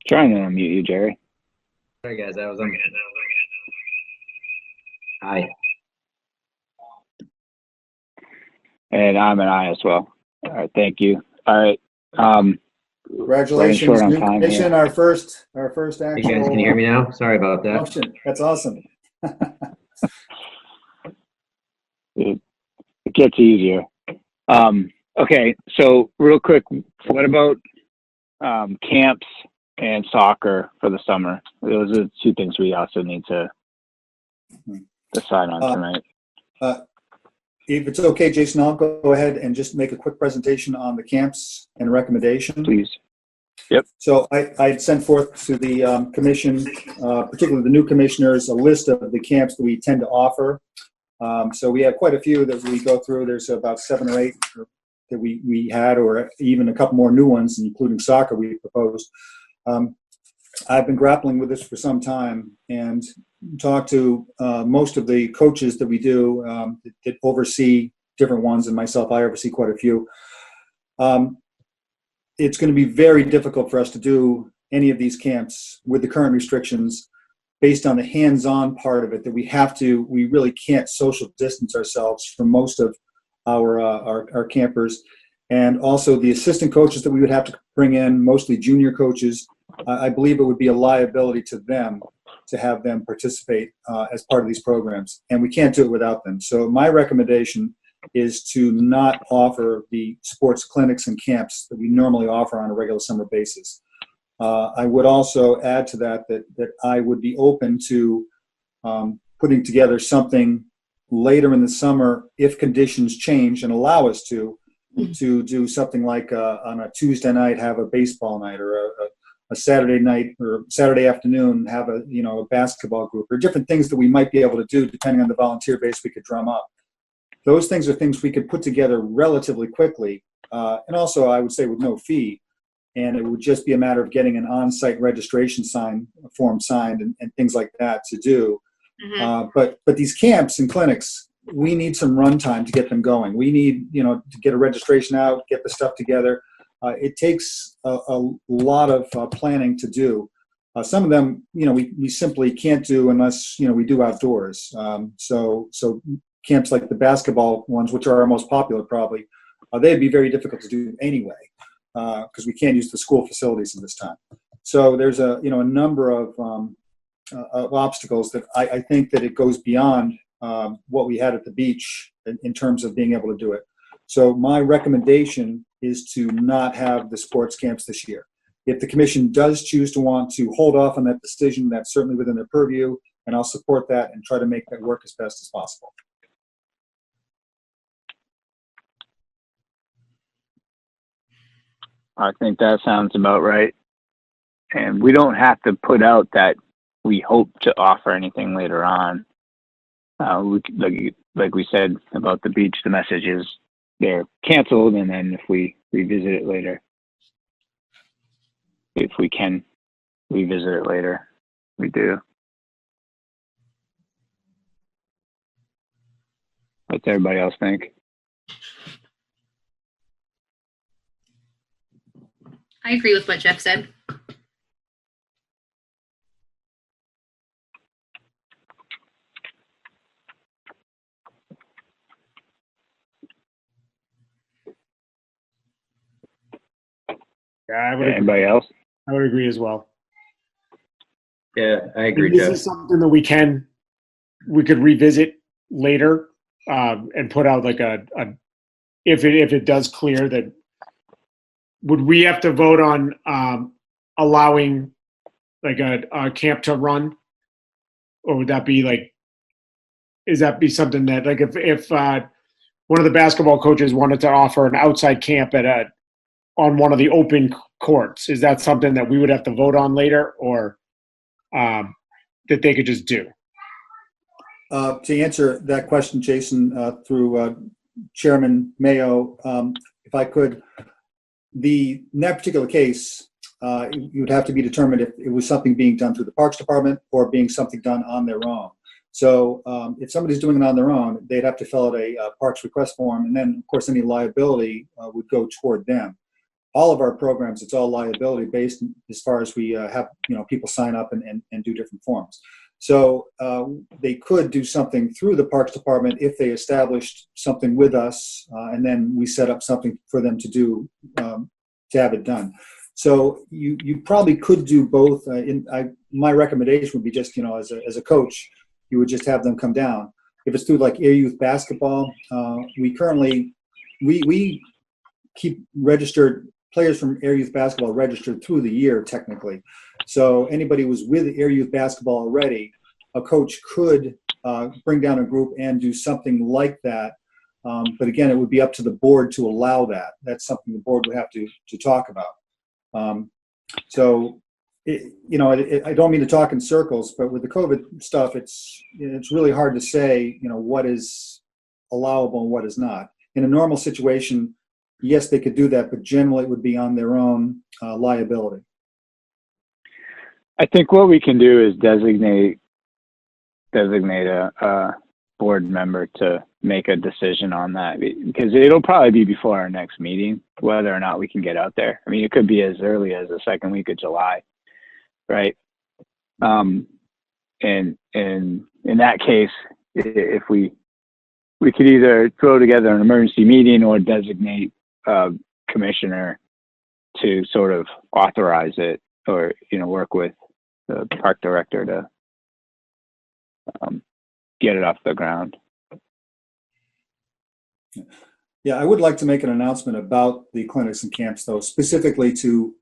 Trying to unmute you, Jerry. Sorry, guys. I was on. Aye. And I'm an aye as well. All right, thank you. All right. Congratulations, short on new time commission, here. our first Hey actual guys, can you hear me now? Sorry about that. function. That's awesome. It gets easier. Okay, so real quick, what about camps and soccer for the summer? Those are two things we also need to decide on tonight. If it's okay, Jason, I'll go ahead and just make a quick presentation on the camps and recommendation. Please. Yep. So I sent forth to the commission, particularly the new commissioners, a list of the camps that we tend to offer. So we have quite a few that we go through. There's about 7 or 8 that we had, or even a couple more new ones, including soccer we proposed. I've been grappling with this for some time and talked to most of the coaches that we do that oversee different ones, and myself, I oversee quite a few. It's going to be very difficult for us to do any of these camps with the current restrictions based on the hands-on part of it, that we really can't social distance ourselves from most of our campers. And also the assistant coaches that we would have to bring in, mostly junior coaches, I believe it would be a liability to them to have them participate as part of these programs. And we can't do it without them. So my recommendation is to not offer the sports clinics and camps that we normally offer on a regular summer basis. I would also add to that I would be open to putting together something later in the summer if conditions change and allow us to do something like on a Tuesday night have a baseball night, or a Saturday night or Saturday afternoon have a basketball group, or different things that we might be able to do depending on the volunteer base we could drum up. Those things are things we could put together relatively quickly, and also I would say with no fee. And it would just be a matter of getting an on-site registration form signed and things like that to do. Mm-hmm. But these camps and clinics, we need some run time to get them going. We need, to get a registration out, get the stuff together. It takes a lot of planning to do. Some of them, we simply can't do unless, we do outdoors. So camps like the basketball ones, which are our most popular probably, they'd be very difficult to do anyway. Because we can't use the school facilities at this time. So there's a number of obstacles that I think that it goes beyond what we had at the beach in terms of being able to do it. So my recommendation is to not have the sports camps this year. If the commission does choose to want to hold off on that decision, that's certainly within their purview, and I'll support that and try to make that work as best as possible. I think that sounds about right. And we don't have to put out that we hope to offer anything later on. Like we said about the beach, the message is they're canceled, and then if we revisit it later, if we can revisit it later, we do. What's everybody else think? I agree with what Jeff said. Yeah, I would agree. Anybody else? I would agree as well. Yeah, I agree, This Jeff. is something that we could revisit later, and put out like if it does clear that, would we have to vote on allowing like a camp to run, or would that be like, is that be something that, like, if one of the basketball coaches wanted to offer an outside camp on one of the open courts, is that something that we would have to vote on later, or that they could just do? To answer that question, Jason, through Chairman Mayo, if I could, in that particular case, it would have to be determined if it was something being done through the Parks Department or being something done on their own. So if somebody's doing it on their own, they'd have to fill out a Parks request form, and then, of course, any liability would go toward them. All of our programs, it's all liability based as far as we have, people sign up and do different forms. So they could do something through the Parks Department if they established something with us, and then we set up something for them to do, to have it done. So you probably could do both. My recommendation would be just, as a coach, you would just have them come down. If it's through like Air Youth Basketball, we keep registered players from Air Youth Basketball registered through the year technically. So anybody who was with Air Youth Basketball already, a coach could bring down a group and do something like that. But again, it would be up to the board to allow that. That's something the board would have to talk about. I don't mean to talk in circles, but with the COVID stuff, it's really hard to say, what is allowable and what is not. In a normal situation, yes, they could do that, but generally it would be on their own liability. I think what we can do is designate a board member to make a decision on that, because it'll probably be before our next meeting, whether or not we can get out there. I mean, it could be as early as the second week of July, right? And in that case, if we could either throw together an emergency meeting or designate a commissioner to sort of authorize it, or work with the park director to get it off the ground. Yeah, I would like to make an announcement about the clinics and camps, though, specifically to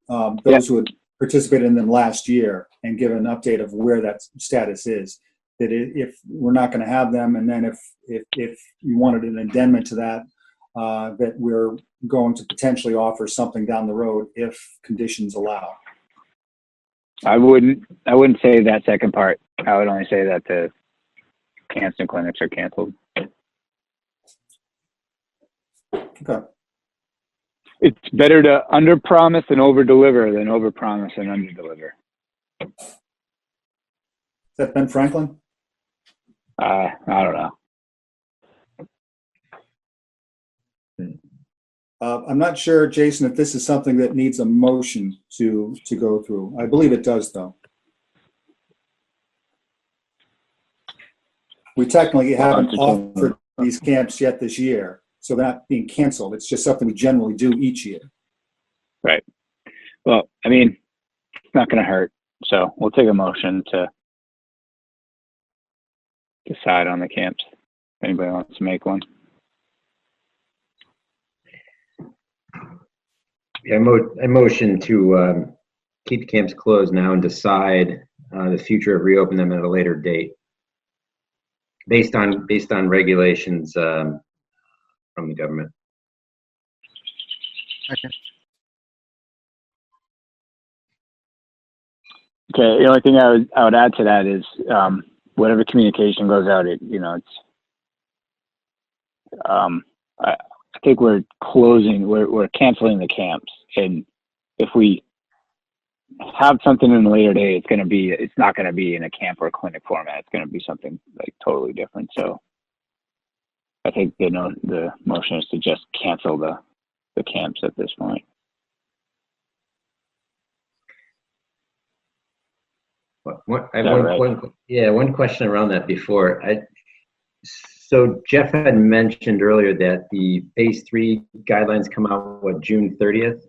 those who had participated in them last year, and give an update of where that status is. That if we're not going to have them, and then if you wanted an addendum to that, that we're going to potentially offer something down the road if conditions allow. I wouldn't say that second part. I would only say that the camps and clinics are canceled. Okay. It's better to under-promise and over-deliver than over-promise and under-deliver. Is that Ben Franklin? I don't know. I'm not sure, Jason, if this is something that needs a motion to go through. I believe it does, though. We technically haven't offered these camps yet this year, so they're not being canceled. It's just something we generally do each year. Right. Well, I mean, it's not going to hurt. So we'll take a motion to decide on the camps. If anybody wants to make one. Yeah, I motion to keep the camps closed now and decide the future of reopen them at a later date, based on regulations from the government. Okay. The only thing I would add to that is whatever communication goes out, I think we're canceling the camps, and if we have something in a later day, it's not going to be in a camp or clinic format. It's going to be something like totally different. So I think the motion is to just cancel the camps at this point. I have one question around that before. So Jeff had mentioned earlier that the phase 3 guidelines come out, June 30th?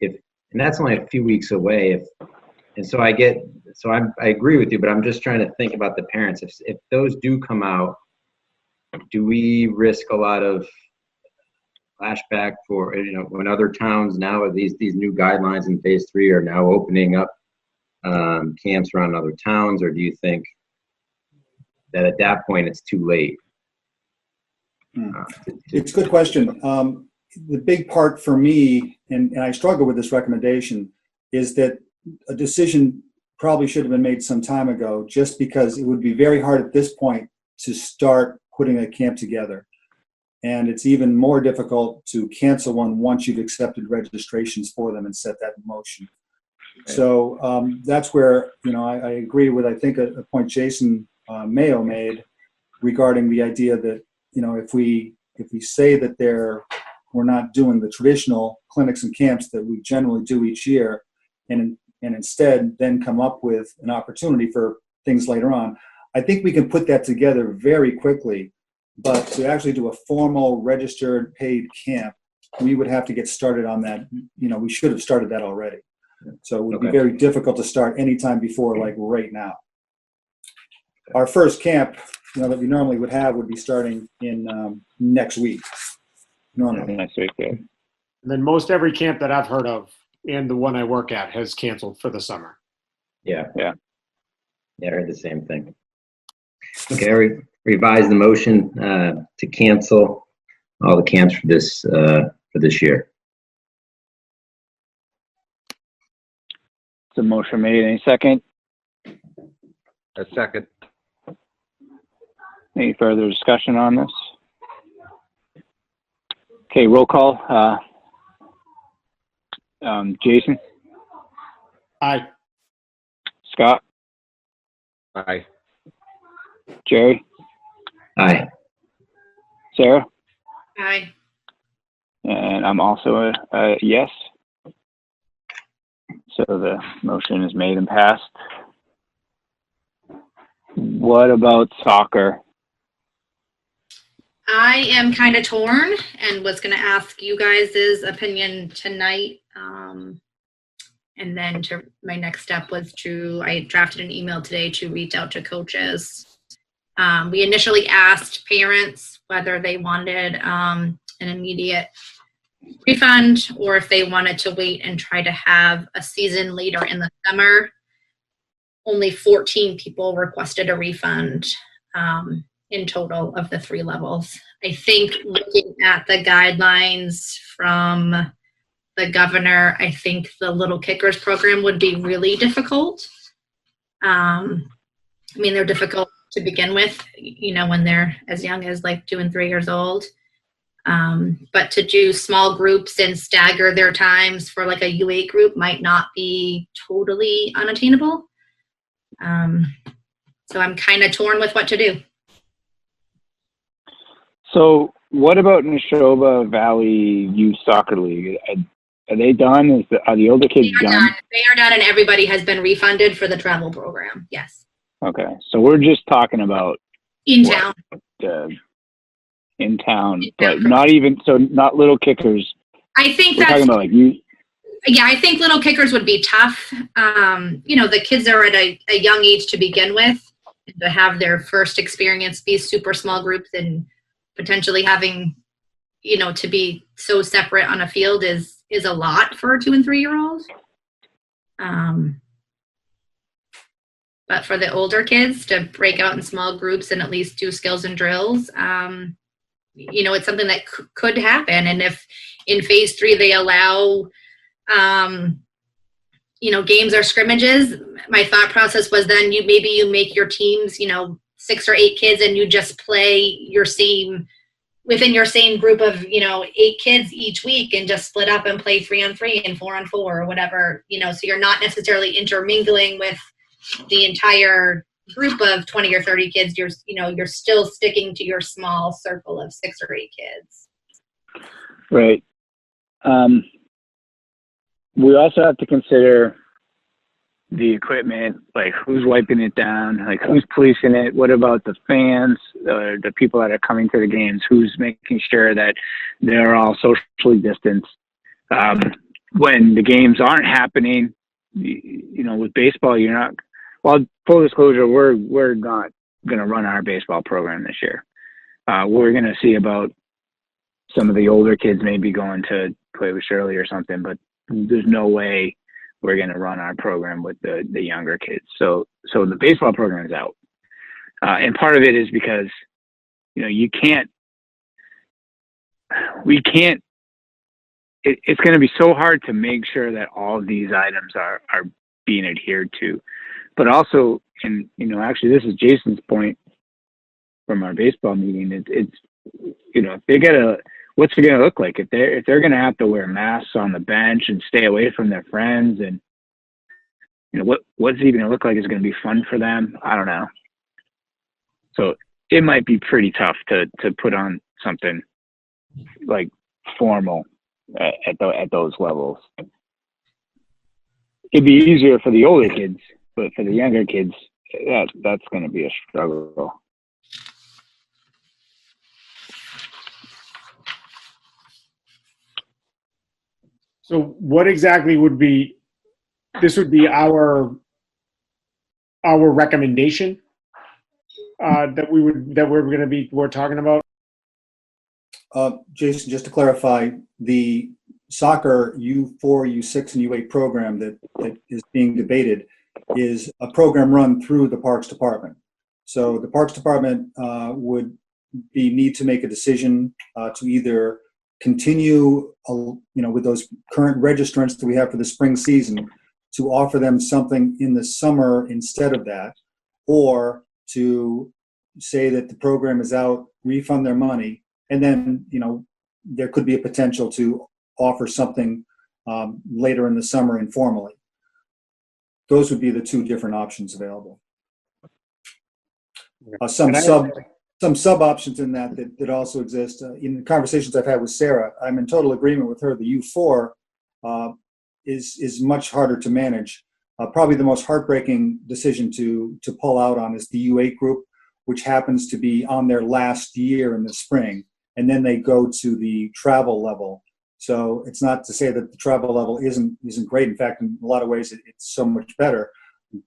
And that's only a few weeks away. I agree with you, but I'm just trying to think about the parents. If those do come out, do we risk a lot of flashback for, when other towns now, these new guidelines in phase 3 are now opening up camps around other towns, or do you think that at that point it's too late? It's a good question. The big part for me, and I struggle with this recommendation, is that a decision probably should have been made some time ago, just because it would be very hard at this point to start putting a camp together. And it's even more difficult to cancel one once you've accepted registrations for them and set that in motion. Okay. So that's where, I agree with, I think, a point Jason Mayo made regarding the idea that, if we say that we're not doing the traditional clinics and camps that we generally do each year, and instead then come up with an opportunity for things later on, I think we can put that together very quickly. But to actually do a formal registered paid camp, we would have to get started on that. We should have started that already. So it would be very difficult to start anytime before, like right now. Our first camp, that we normally would have would be starting in next week. Normally. Next week, yeah. And then most every camp that I've heard of and the one I work at has canceled for the summer. Yeah, I heard the same thing. Okay, I revise the motion to cancel all the camps for this year. It's a motion made. Any second? A second. Any further discussion on this? Okay, roll call. Jason? Aye. Scott? Aye. Jerry? Aye. Sarah? Aye. And I'm also a yes. So the motion is made and passed. What about soccer? I am kind of torn and was going to ask you guys' opinion tonight. And then my next step was I drafted an email today to reach out to coaches. We initially asked parents whether they wanted an immediate refund or if they wanted to wait and try to have a season later in the summer. Only 14 people requested a refund in total of the 3 levels. I think looking at the guidelines from the governor, I think the Little Kickers program would be really difficult. They're difficult to begin with, when they're as young as 2 and 3 years old. But to do small groups and stagger their times for a U8 group might not be totally unattainable. So I'm kind of torn with what to do. So what about Neshoba Valley Youth Soccer League? Are they done? Are the older kids done? They are done, and everybody has been refunded for the travel program. Yes. Okay, so we're just talking about in town. In town, but not Little Kickers. I think we're talking about you. Yeah, I think Little Kickers would be tough. The kids are at a young age to begin with, and to have their first experience be super small groups and potentially having, to be so separate on a field is a lot for a 2 and 3 year old. But for the older kids to break out in small groups and at least do skills and drills, it's something that could happen. And if in phase 3 they allow, games or scrimmages, my thought process was then you make your teams, 6 or 8 kids, and you just play within your same group of, 8 kids each week, and just split up and play 3-on-3 and 4-on-4 or whatever, so you're not necessarily intermingling with the entire group of 20 or 30 kids, you're still sticking to your small circle of 6 or 8 kids. Right. We also have to consider the equipment, like who's wiping it down, like who's policing it. What about the fans, the people that are coming to the games? Who's making sure that they're all socially distanced? When the games aren't happening, with baseball, you're not. Well, full disclosure, we're not going to run our baseball program this year. We're going to see about some of the older kids maybe going to play with Shirley or something, but there's no way we're going to run our program with the younger kids. So the baseball program is out. And part of it is because, it's going to be so hard to make sure that all of these items are being adhered to. But also, and, actually this is Jason's point from our baseball meeting. It's if they get what's it going to look like if they're going to have to wear masks on the bench and stay away from their friends, and what's it going to look like is going to be fun for them? I don't know. So it might be pretty tough to put on something like formal at those levels. It'd be easier for the older kids, but for the younger kids, that's going to be a struggle. So what exactly would be our recommendation we're talking about? Jason, just to clarify, the soccer U4, U6, and U8 program that is being debated is a program run through the Parks Department. So the Parks Department would need to make a decision to either continue, with those current registrants that we have for the spring season, to offer them something in the summer instead of that, or to say that the program is out, refund their money, and then, there could be a potential to offer something later in the summer informally. Those would be the two different options available. Some sub options in that also exist. In the conversations I've had with Sarah, I'm in total agreement with her. The U4 is much harder to manage. Probably the most heartbreaking decision to pull out on is the U8 group, which happens to be on their last year in the spring, and then they go to the travel level. So it's not to say that the travel level isn't great. In fact, in a lot of ways, it's so much better.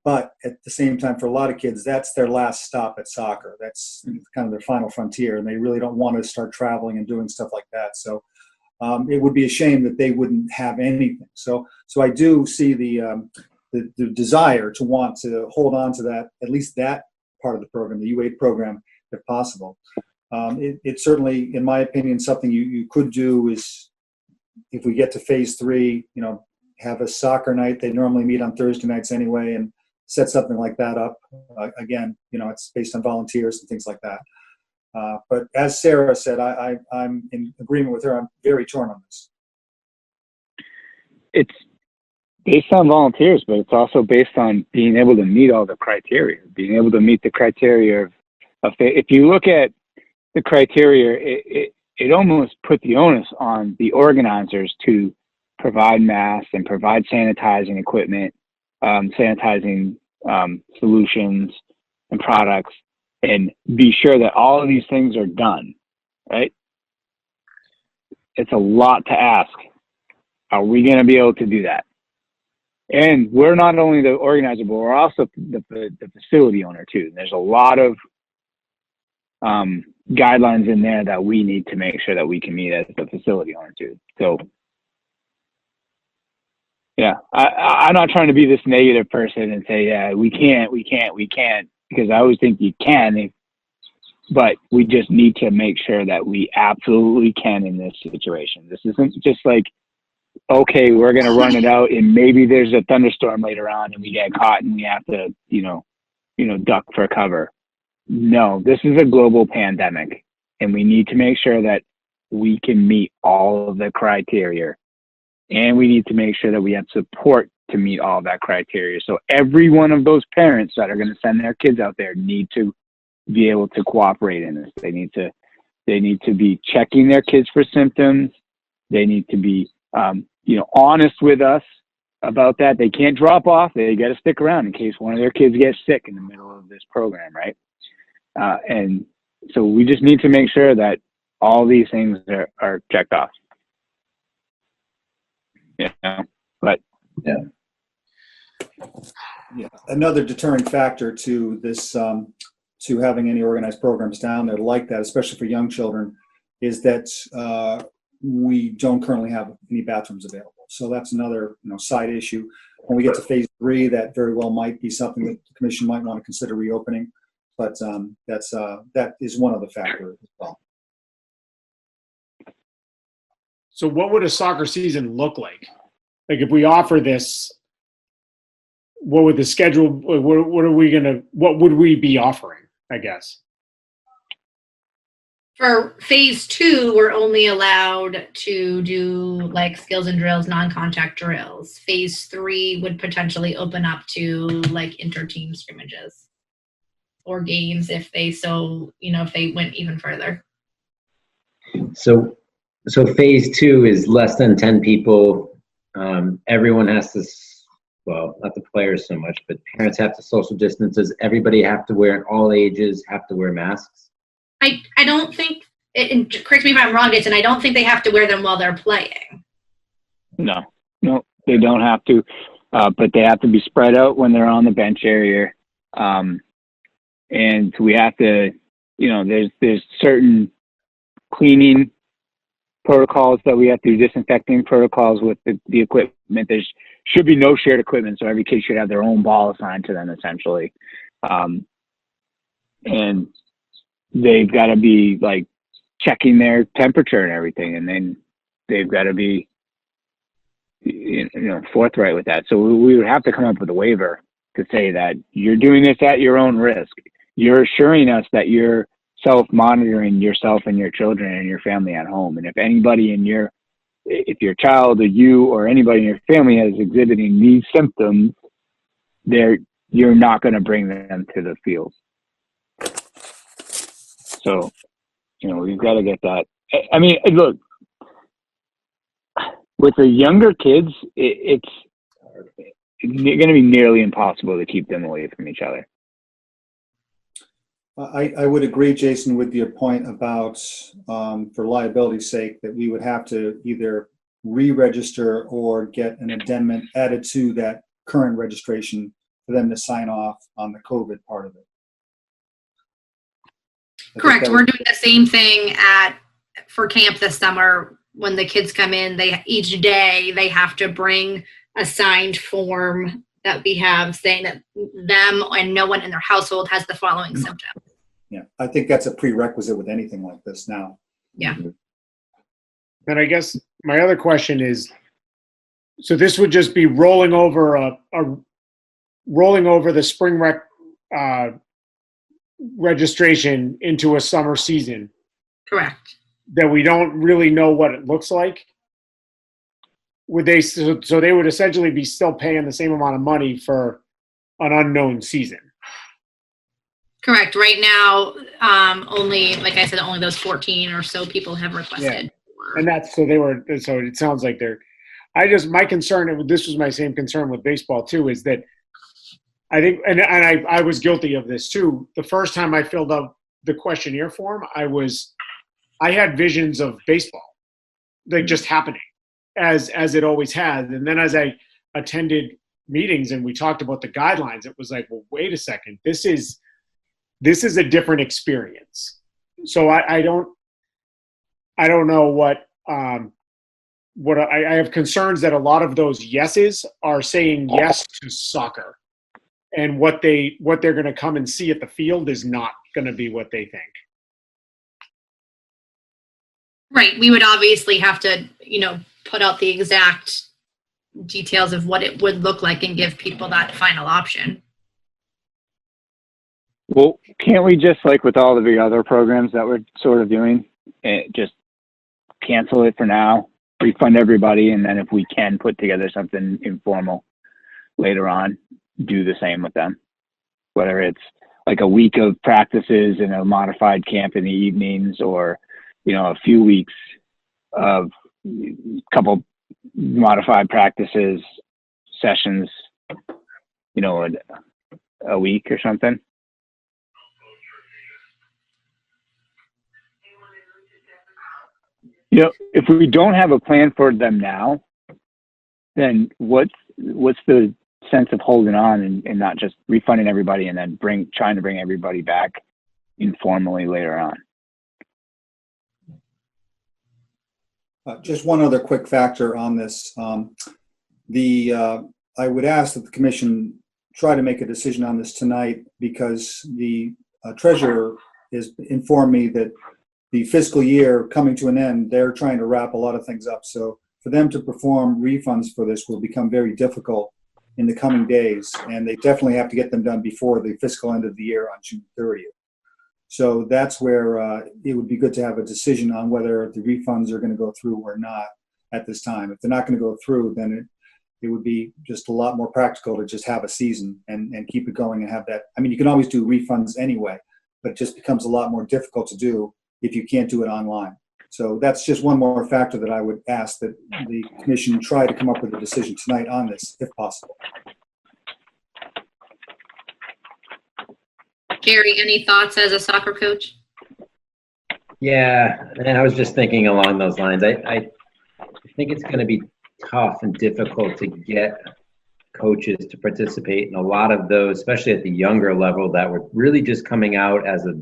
But at the same time, for a lot of kids, that's their last stop at soccer. That's kind of their final frontier, and they really don't want to start traveling and doing stuff like that. So it would be a shame that they wouldn't have anything. So I do see the desire to want to hold on to that, at least that part of the program, the U8 program, if possible. It's certainly, in my opinion, something you could do is, if we get to phase 3, have a soccer night. They normally meet on Thursday nights anyway, and set something like that up. Again, it's based on volunteers and things like that. But as Sarah said, I'm in agreement with her. I'm very torn on this. It's based on volunteers, but it's also based on being able to meet all the criteria, being able to meet the criteria of if you look at the criteria, it almost put the onus on the organizers to provide masks and provide sanitizing equipment, sanitizing solutions and products, and be sure that all of these things are done, right? It's a lot to ask. Are we going to be able to do that? And we're not only the organizer, but we're also the facility owner too. There's a lot of guidelines in there that we need to make sure that we can meet as the facility owner too. So yeah, I'm not trying to be this negative person and say, yeah, we can't, because I always think you can, but we just need to make sure that we absolutely can in this situation. This isn't just like, okay, we're going to run it out and maybe there's a thunderstorm later on and we get caught and we have to, duck for cover. No, this is a global pandemic, and we need to make sure that we can meet all of the criteria, and we need to make sure that we have support to meet all that criteria. So every one of those parents that are going to send their kids out there need to be able to cooperate in this. They need to be checking their kids for symptoms. They need to be, honest with us about that. They can't drop off. They got to stick around in case one of their kids gets sick in the middle of this program, right? And so we just need to make sure that all these things are checked off. But yeah. Another deterring factor to this, to having any organized programs down there like that, especially for young children, is that we don't currently have any bathrooms available. So that's another side issue. When we get to phase 3, that very well might be something that the commission might want to consider reopening. But that is one of the factors as well. So what would a soccer season look like? Like if we offer this, what would the schedule, what would we be offering, I guess? For phase 2, we're only allowed to do like skills and drills, non-contact drills. Phase 3 would potentially open up to like inter-team scrimmages or games if they if they went even further. So phase 2 is less than 10 people. Everyone has to, well, not the players so much, but parents have to social distance. Does everybody have to wear, all ages have to wear masks? I don't think, and correct me if I'm wrong, Jason, I don't think they have to wear them while they're playing. No, they don't have to, but they have to be spread out when they're on the bench area. And we have to, there's certain cleaning protocols that we have to do, disinfecting protocols with the equipment. There should be no shared equipment, so every kid should have their own ball assigned to them, essentially. And they've got to be like checking their temperature and everything, and then they've got to be forthright with that. So we would have to come up with a waiver to say that you're doing this at your own risk. You're assuring us that you're self-monitoring yourself and your children and your family at home. And if anybody if your child or you or anybody in your family is exhibiting these symptoms, you're not going to bring them to the field. So, we've got to get that. I mean, look, with the younger kids, it's going to be nearly impossible to keep them away from each other. I would agree, Jason, with your point about, for liability's sake, that we would have to either re-register or get an addendum added to that current registration for them to sign off on the COVID part of it. Correct. We're doing the same thing for camp this summer. When the kids come in, each day they have to bring a signed form that we have saying that them and no one in their household has the following symptoms. Yeah, I think that's a prerequisite with anything like this now. Yeah. And I guess my other question is, so this would just be rolling over the spring rec registration into a summer season. Correct. That we don't really know what it looks like. Would they? So they would essentially be still paying the same amount of money for an unknown season. Correct. Right now, only, like I said, only those 14 or so people have requested. Yeah. And that's, so it sounds like my concern, and this was my same concern with baseball too, is that I think, and I was guilty of this too. The first time I filled out the questionnaire form, I had visions of baseball, like just happening as it always has. And then as I attended meetings and we talked about the guidelines, it was like, well, wait a second, this is a different experience. So I don't know what I have concerns that a lot of those yeses are saying yes to soccer, and what they're going to come and see at the field is not going to be what they think. Right. We would obviously have to, put out the exact details of what it would look like and give people that final option. Well, can't we just, like with all of the other programs that we're sort of doing, just cancel it for now, refund everybody, and then if we can put together something informal later on, do the same with them. Whether it's like a week of practices in a modified camp in the evenings, or, a few weeks of couple modified practices sessions, a week or something. If we don't have a plan for them now, then what's the sense of holding on and not just refunding everybody and then trying to bring everybody back informally later on? Just one other quick factor on this. I would ask that the commission try to make a decision on this tonight, because the treasurer has informed me that the fiscal year coming to an end, they're trying to wrap a lot of things up. So for them to perform refunds for this will become very difficult in the coming days, and they definitely have to get them done before the fiscal end of the year on June 30th. So that's where it would be good to have a decision on whether the refunds are going to go through or not at this time. If they're not going to go through, then it would be just a lot more practical to just have a season and keep it going and have that. I mean, you can always do refunds anyway, but it just becomes a lot more difficult to do if you can't do it online. So that's just one more factor that I would ask that the commission try to come up with a decision tonight on this, if possible. Jerry, any thoughts as a soccer coach? Yeah, and I was just thinking along those lines. I think it's going to be tough and difficult to get coaches to participate in a lot of those, especially at the younger level, that were really just coming out as a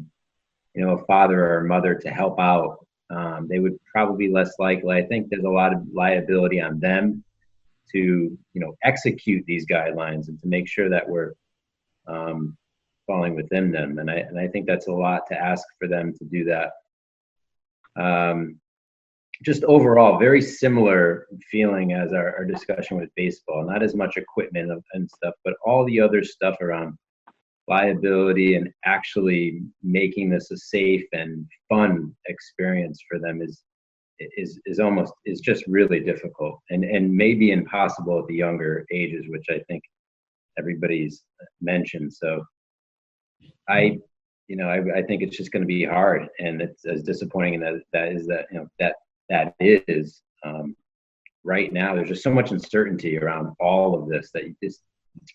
father or a mother to help out. They would probably be less likely. I think there's a lot of liability on them to execute these guidelines and to make sure that we're falling within them. And I think that's a lot to ask for them to do that. Just overall, very similar feeling as our discussion with baseball. Not as much equipment and stuff, but all the other stuff around liability and actually making this a safe and fun experience for them is just really difficult and maybe impossible at the younger ages, which I think everybody's mentioned. So I think it's just going to be hard, and it's as disappointing that is right now. There's just so much uncertainty around all of this that it's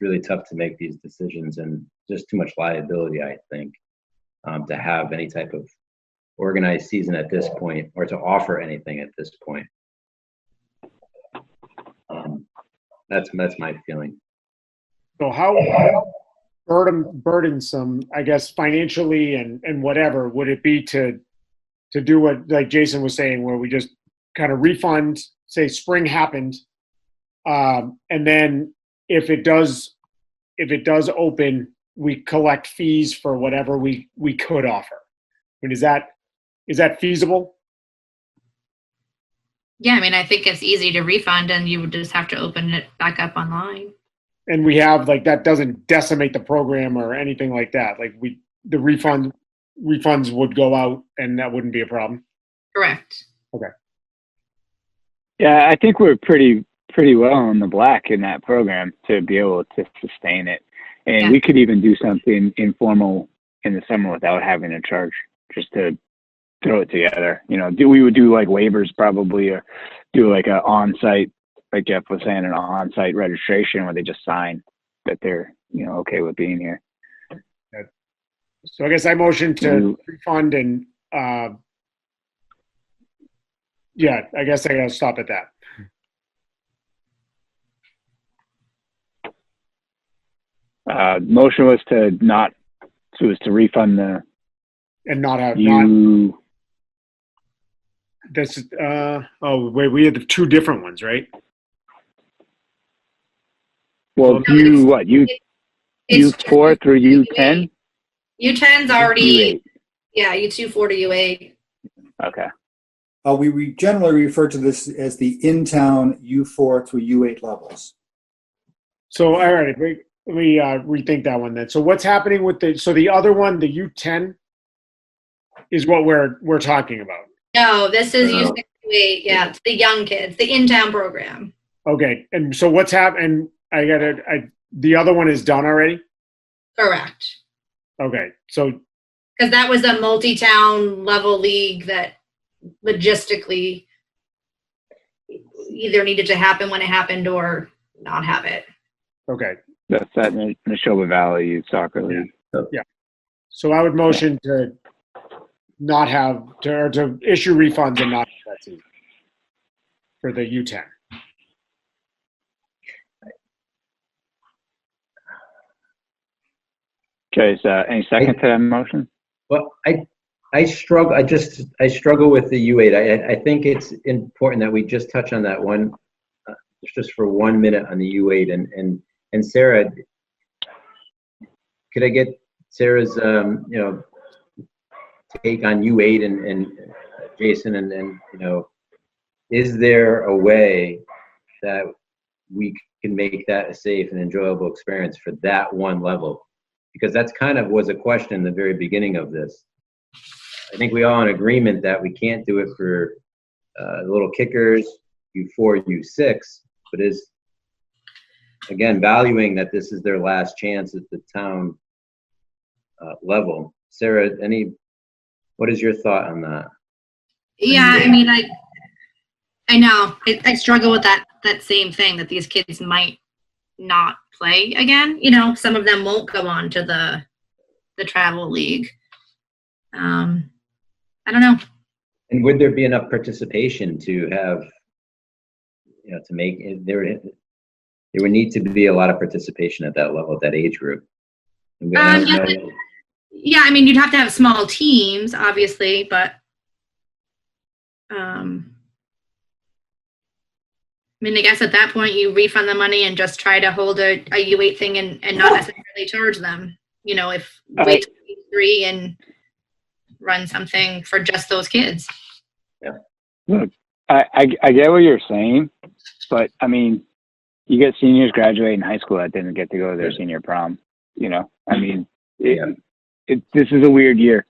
really tough to make these decisions, and just too much liability, I think, to have any type of organized season at this point, or to offer anything at this point. That's my feeling. So how burdensome, I guess, financially and whatever, would it be to do what, like Jason was saying, where we just kind of refund, say spring happened, and then if it does open, we collect fees for whatever we could offer? I mean, is that feasible? Yeah, I mean, I think it's easy to refund, and you would just have to open it back up online. And we have, like, that doesn't decimate the program or anything like that. Like, the refunds would go out, and that wouldn't be a problem. Correct. Okay. Yeah, I think we're pretty well in the black in that program to be able to sustain it. And Yeah. We could even do something informal in the summer without having to charge, just to throw it together. We would do like waivers probably, or do like an on-site, like Jeff was saying, an on-site registration where they just sign that they're, okay with being here. So I guess I motion to refund and, yeah, I guess I gotta stop at that. Motion was to refund the And not have, this is, wait, we had the two different ones, right? Well, U4 through U10? U10's already, U8. yeah, U2, 4 to U8. Okay. We generally refer to this as the in-town U4 through U8 levels. So, all right, let me rethink that one then. So what's happening with the other one, the U10, is what we're talking about? No, this is U6, U8. Yeah, it's the young kids, the in-town program. Okay, and so what's happening? the other one is done already? Correct. Okay, so, Because that was a multi-town level league that logistically either needed to happen when it happened or not have it. okay. That's that Neshoba Valley Youth Soccer League. So I would motion to not have, to issue refunds and not have that season for the U10. Okay, is any second to that motion? Well, I struggle with the U8. I think it's important that we just touch on that one, just for 1 minute on the U8. And Sarah, could I get Sarah's, take on U8 and Jason, and is there a way that we can make that a safe and enjoyable experience for that one level? Because that's kind of was a question in the very beginning of this. I think we all in agreement that we can't do it for the little kickers, U4, U6, but is, again, valuing that this is their last chance at the town level. Sarah, what is your thought on that? Yeah, I mean, I know. I struggle with that same thing, that these kids might not play again. Some of them won't go on to the travel league. I don't know. And would there be enough participation to have, to make it, there would need to be a lot of participation at that level, at that age group. Yeah, I mean, you'd have to have small teams, obviously, but I mean, I guess at that point you refund the money and just try to hold a U8 thing and not necessarily charge them. If wait till week 3 and run something for just those kids. Yeah. Look, I get what you're saying, but I mean, you get seniors graduating high school that didn't get to go to their senior prom. I mean, this is a weird year.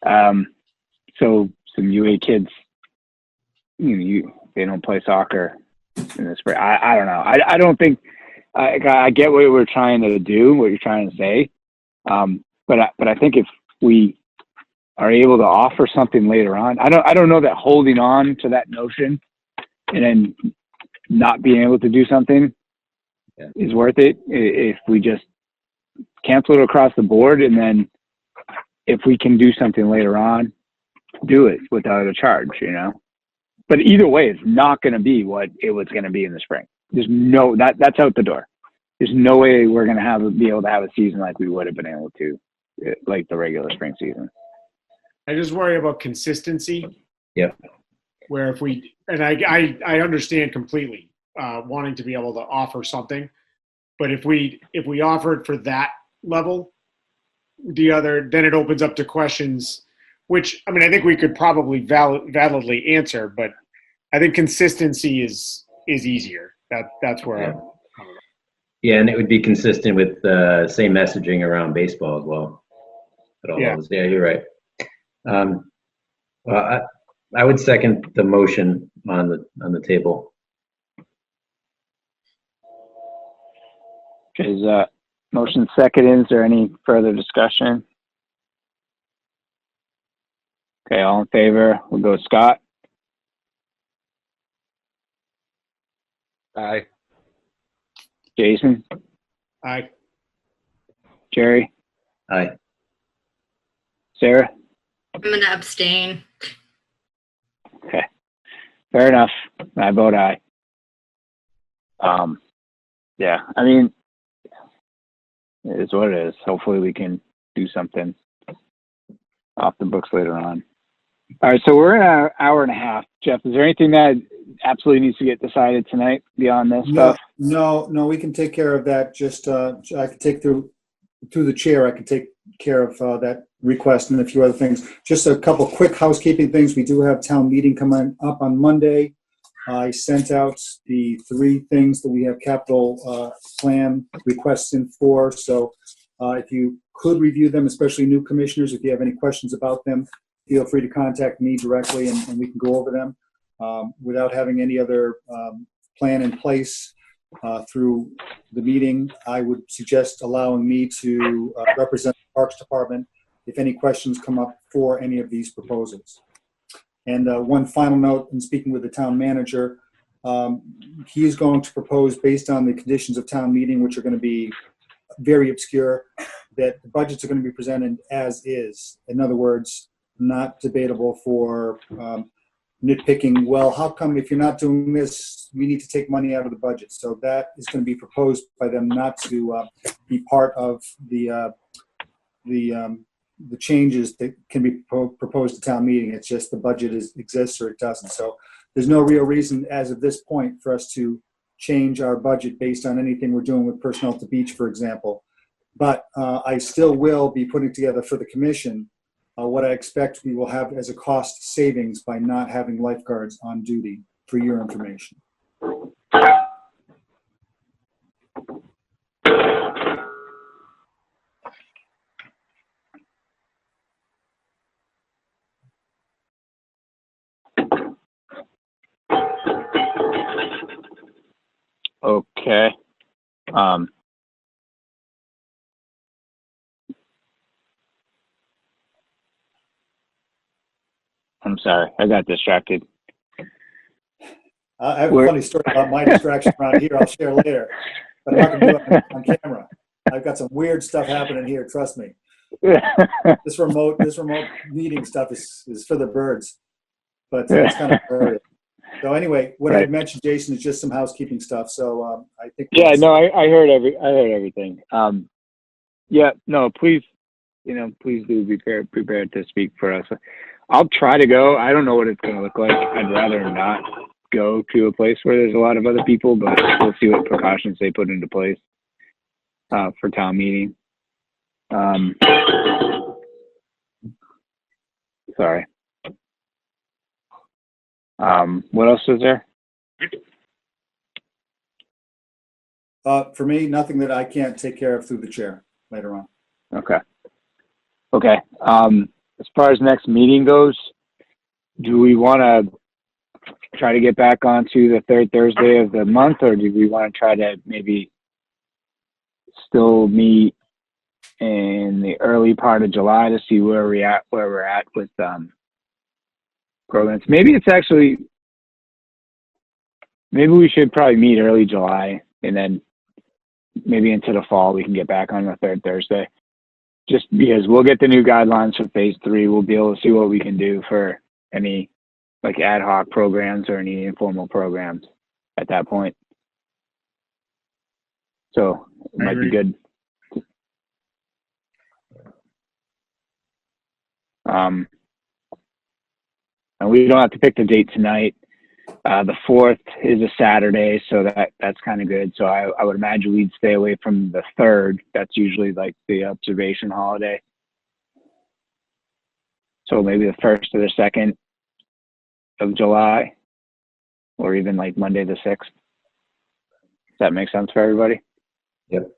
So some UA kids, they don't play soccer in the spring. I don't know. I don't think I get what we're trying to do, what you're trying to say. But I think if we are able to offer something later on, I don't know that holding on to that notion and then not being able to do something is worth it. If we just cancel it across the board, and then if we can do something later on, do it without a charge, But either way, it's not going to be what it was going to be in the spring. There's that's out the door. There's no way we're going to be able to have a season like we would have been able to, like the regular spring season. I just worry about consistency. Yeah. Where if we, and I understand completely wanting to be able to offer something, but if we offer it for that level, then it opens up to questions, which, I mean, I think we could probably validly answer, but I think consistency is easier. That's where I'm coming from. Yeah, and it would be consistent with the same messaging around baseball as well. Yeah, you're right. Well, I would second the motion on the table. Is motion seconded? Is there any further discussion? Okay, all in favor? We'll go Scott. Aye. Jason. Aye. Jerry. Aye. Sarah. I'm going to abstain. Okay, fair enough. I vote aye. Yeah, I mean, it is what it is. Hopefully we can do something off the books later on. All right, so we're at an hour and a half. Jeff, is there anything that absolutely needs to get decided tonight beyond this stuff? No, we can take care of that. Just I can take through the chair. I can take care of that request and a few other things. Just a couple quick housekeeping things. We do have town meeting coming up on Monday. I sent out the 3 things that we have capital plan requests in for. So if you could review them, especially new commissioners, if you have any questions about them, feel free to contact me directly and we can go over them without having any other plan in place. through the meeting. I would suggest allowing me to represent the Parks Department if any questions come up for any of these proposals. And one final note, in speaking with the town manager, he is going to propose, based on the conditions of town meeting, which are going to be very obscure, that the budgets are going to be presented as is. In other words, not debatable for nitpicking, well, how come if you're not doing this, we need to take money out of the budget? So that is going to be proposed by them not to be part of the changes that can be proposed to town meeting. It's just the budget exists or it doesn't. So there's no real reason as of this point for us to change our budget based on anything we're doing with personnel at the beach, for example. But I still will be putting together for the commission what I expect we will have as a cost savings by not having lifeguards on duty, for your information. Okay. I'm sorry, I got distracted. I have a funny story about my distraction around here I'll share later, but I'm not going to do it on camera. I've got some weird stuff happening here, trust me. This remote meeting stuff is for the birds, but it's kind of early. So anyway, what I mentioned, Jason, is just some housekeeping stuff. So I think. Yeah, no, I heard everything. Yeah, no, please do be prepared to speak for us. I'll try to go. I don't know what it's going to look like. I'd rather not go to a place where there's a lot of other people, but we'll see what precautions they put into place for town meeting. Sorry. What else is there? For me, nothing that I can't take care of through the chair later on. Okay. As far as next meeting goes, do we want to try to get back onto the third Thursday of the month, or do we want to try to maybe still meet in the early part of July to see where we're at with programs? Maybe we should probably meet early July, and then maybe into the fall we can get back on the third Thursday. Just because we'll get the new guidelines for phase 3, we'll be able to see what we can do for any like ad hoc programs or any informal programs at that point. So it might be good. And we don't have to pick the date tonight. The 4th is a Saturday, so that's kind of good. So I would imagine we'd stay away from the 3rd. That's usually like the observation holiday. So maybe the 1st or the 2nd of July, or even like Monday the 6th. Does that make sense for everybody? Yep.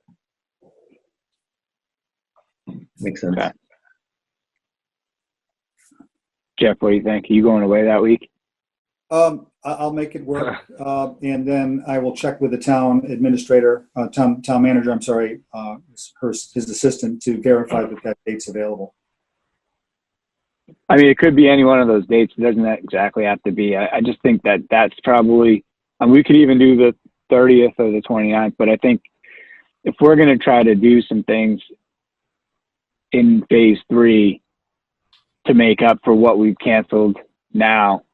Makes sense. Okay. Jeff, what do you think? Are you going away that week? I'll make it work, and then I will check with the town administrator, town manager. I'm sorry, his assistant, to verify that date's available. I mean, it could be any one of those dates. It doesn't exactly have to be. I just think that's probably, and we could even do the 30th or the 29th. But I think if we're going to try to do some things in phase 3 to make up for what we've canceled now,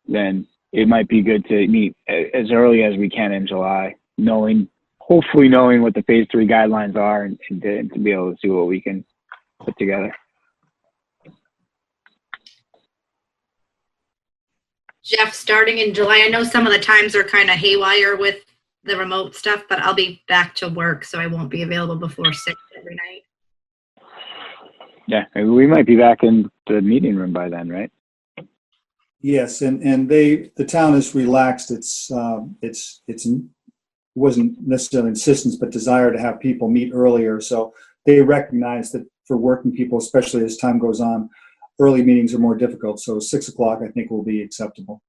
then it might be good to meet as early as we can in July, hopefully knowing what the phase 3 guidelines are, and to be able to see what we can put together. Jeff, starting in July, I know some of the times are kind of haywire with the remote stuff, but I'll be back to work, so I won't be available before 6 every night. Yeah, maybe we might be back in the meeting room by then, right? Yes, and the town has relaxed its wasn't necessarily insistence, but desire to have people meet earlier. So they recognize that for working people, especially as time goes on, early meetings are more difficult. So 6 o'clock, I think, will be acceptable.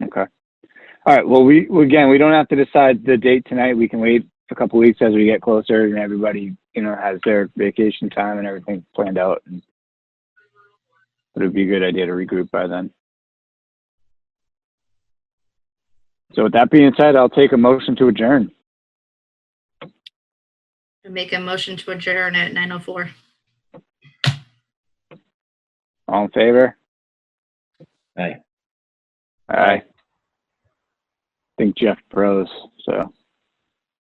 Okay. All right. Well, we don't have to decide the date tonight. We can wait a couple weeks as we get closer and everybody, has their vacation time and everything planned out. And it would be a good idea to regroup by then. So with that being said, I'll take a motion to adjourn. Make a motion to adjourn at 9:04. All in favor? Aye. Aye. I think Jeff froze, so.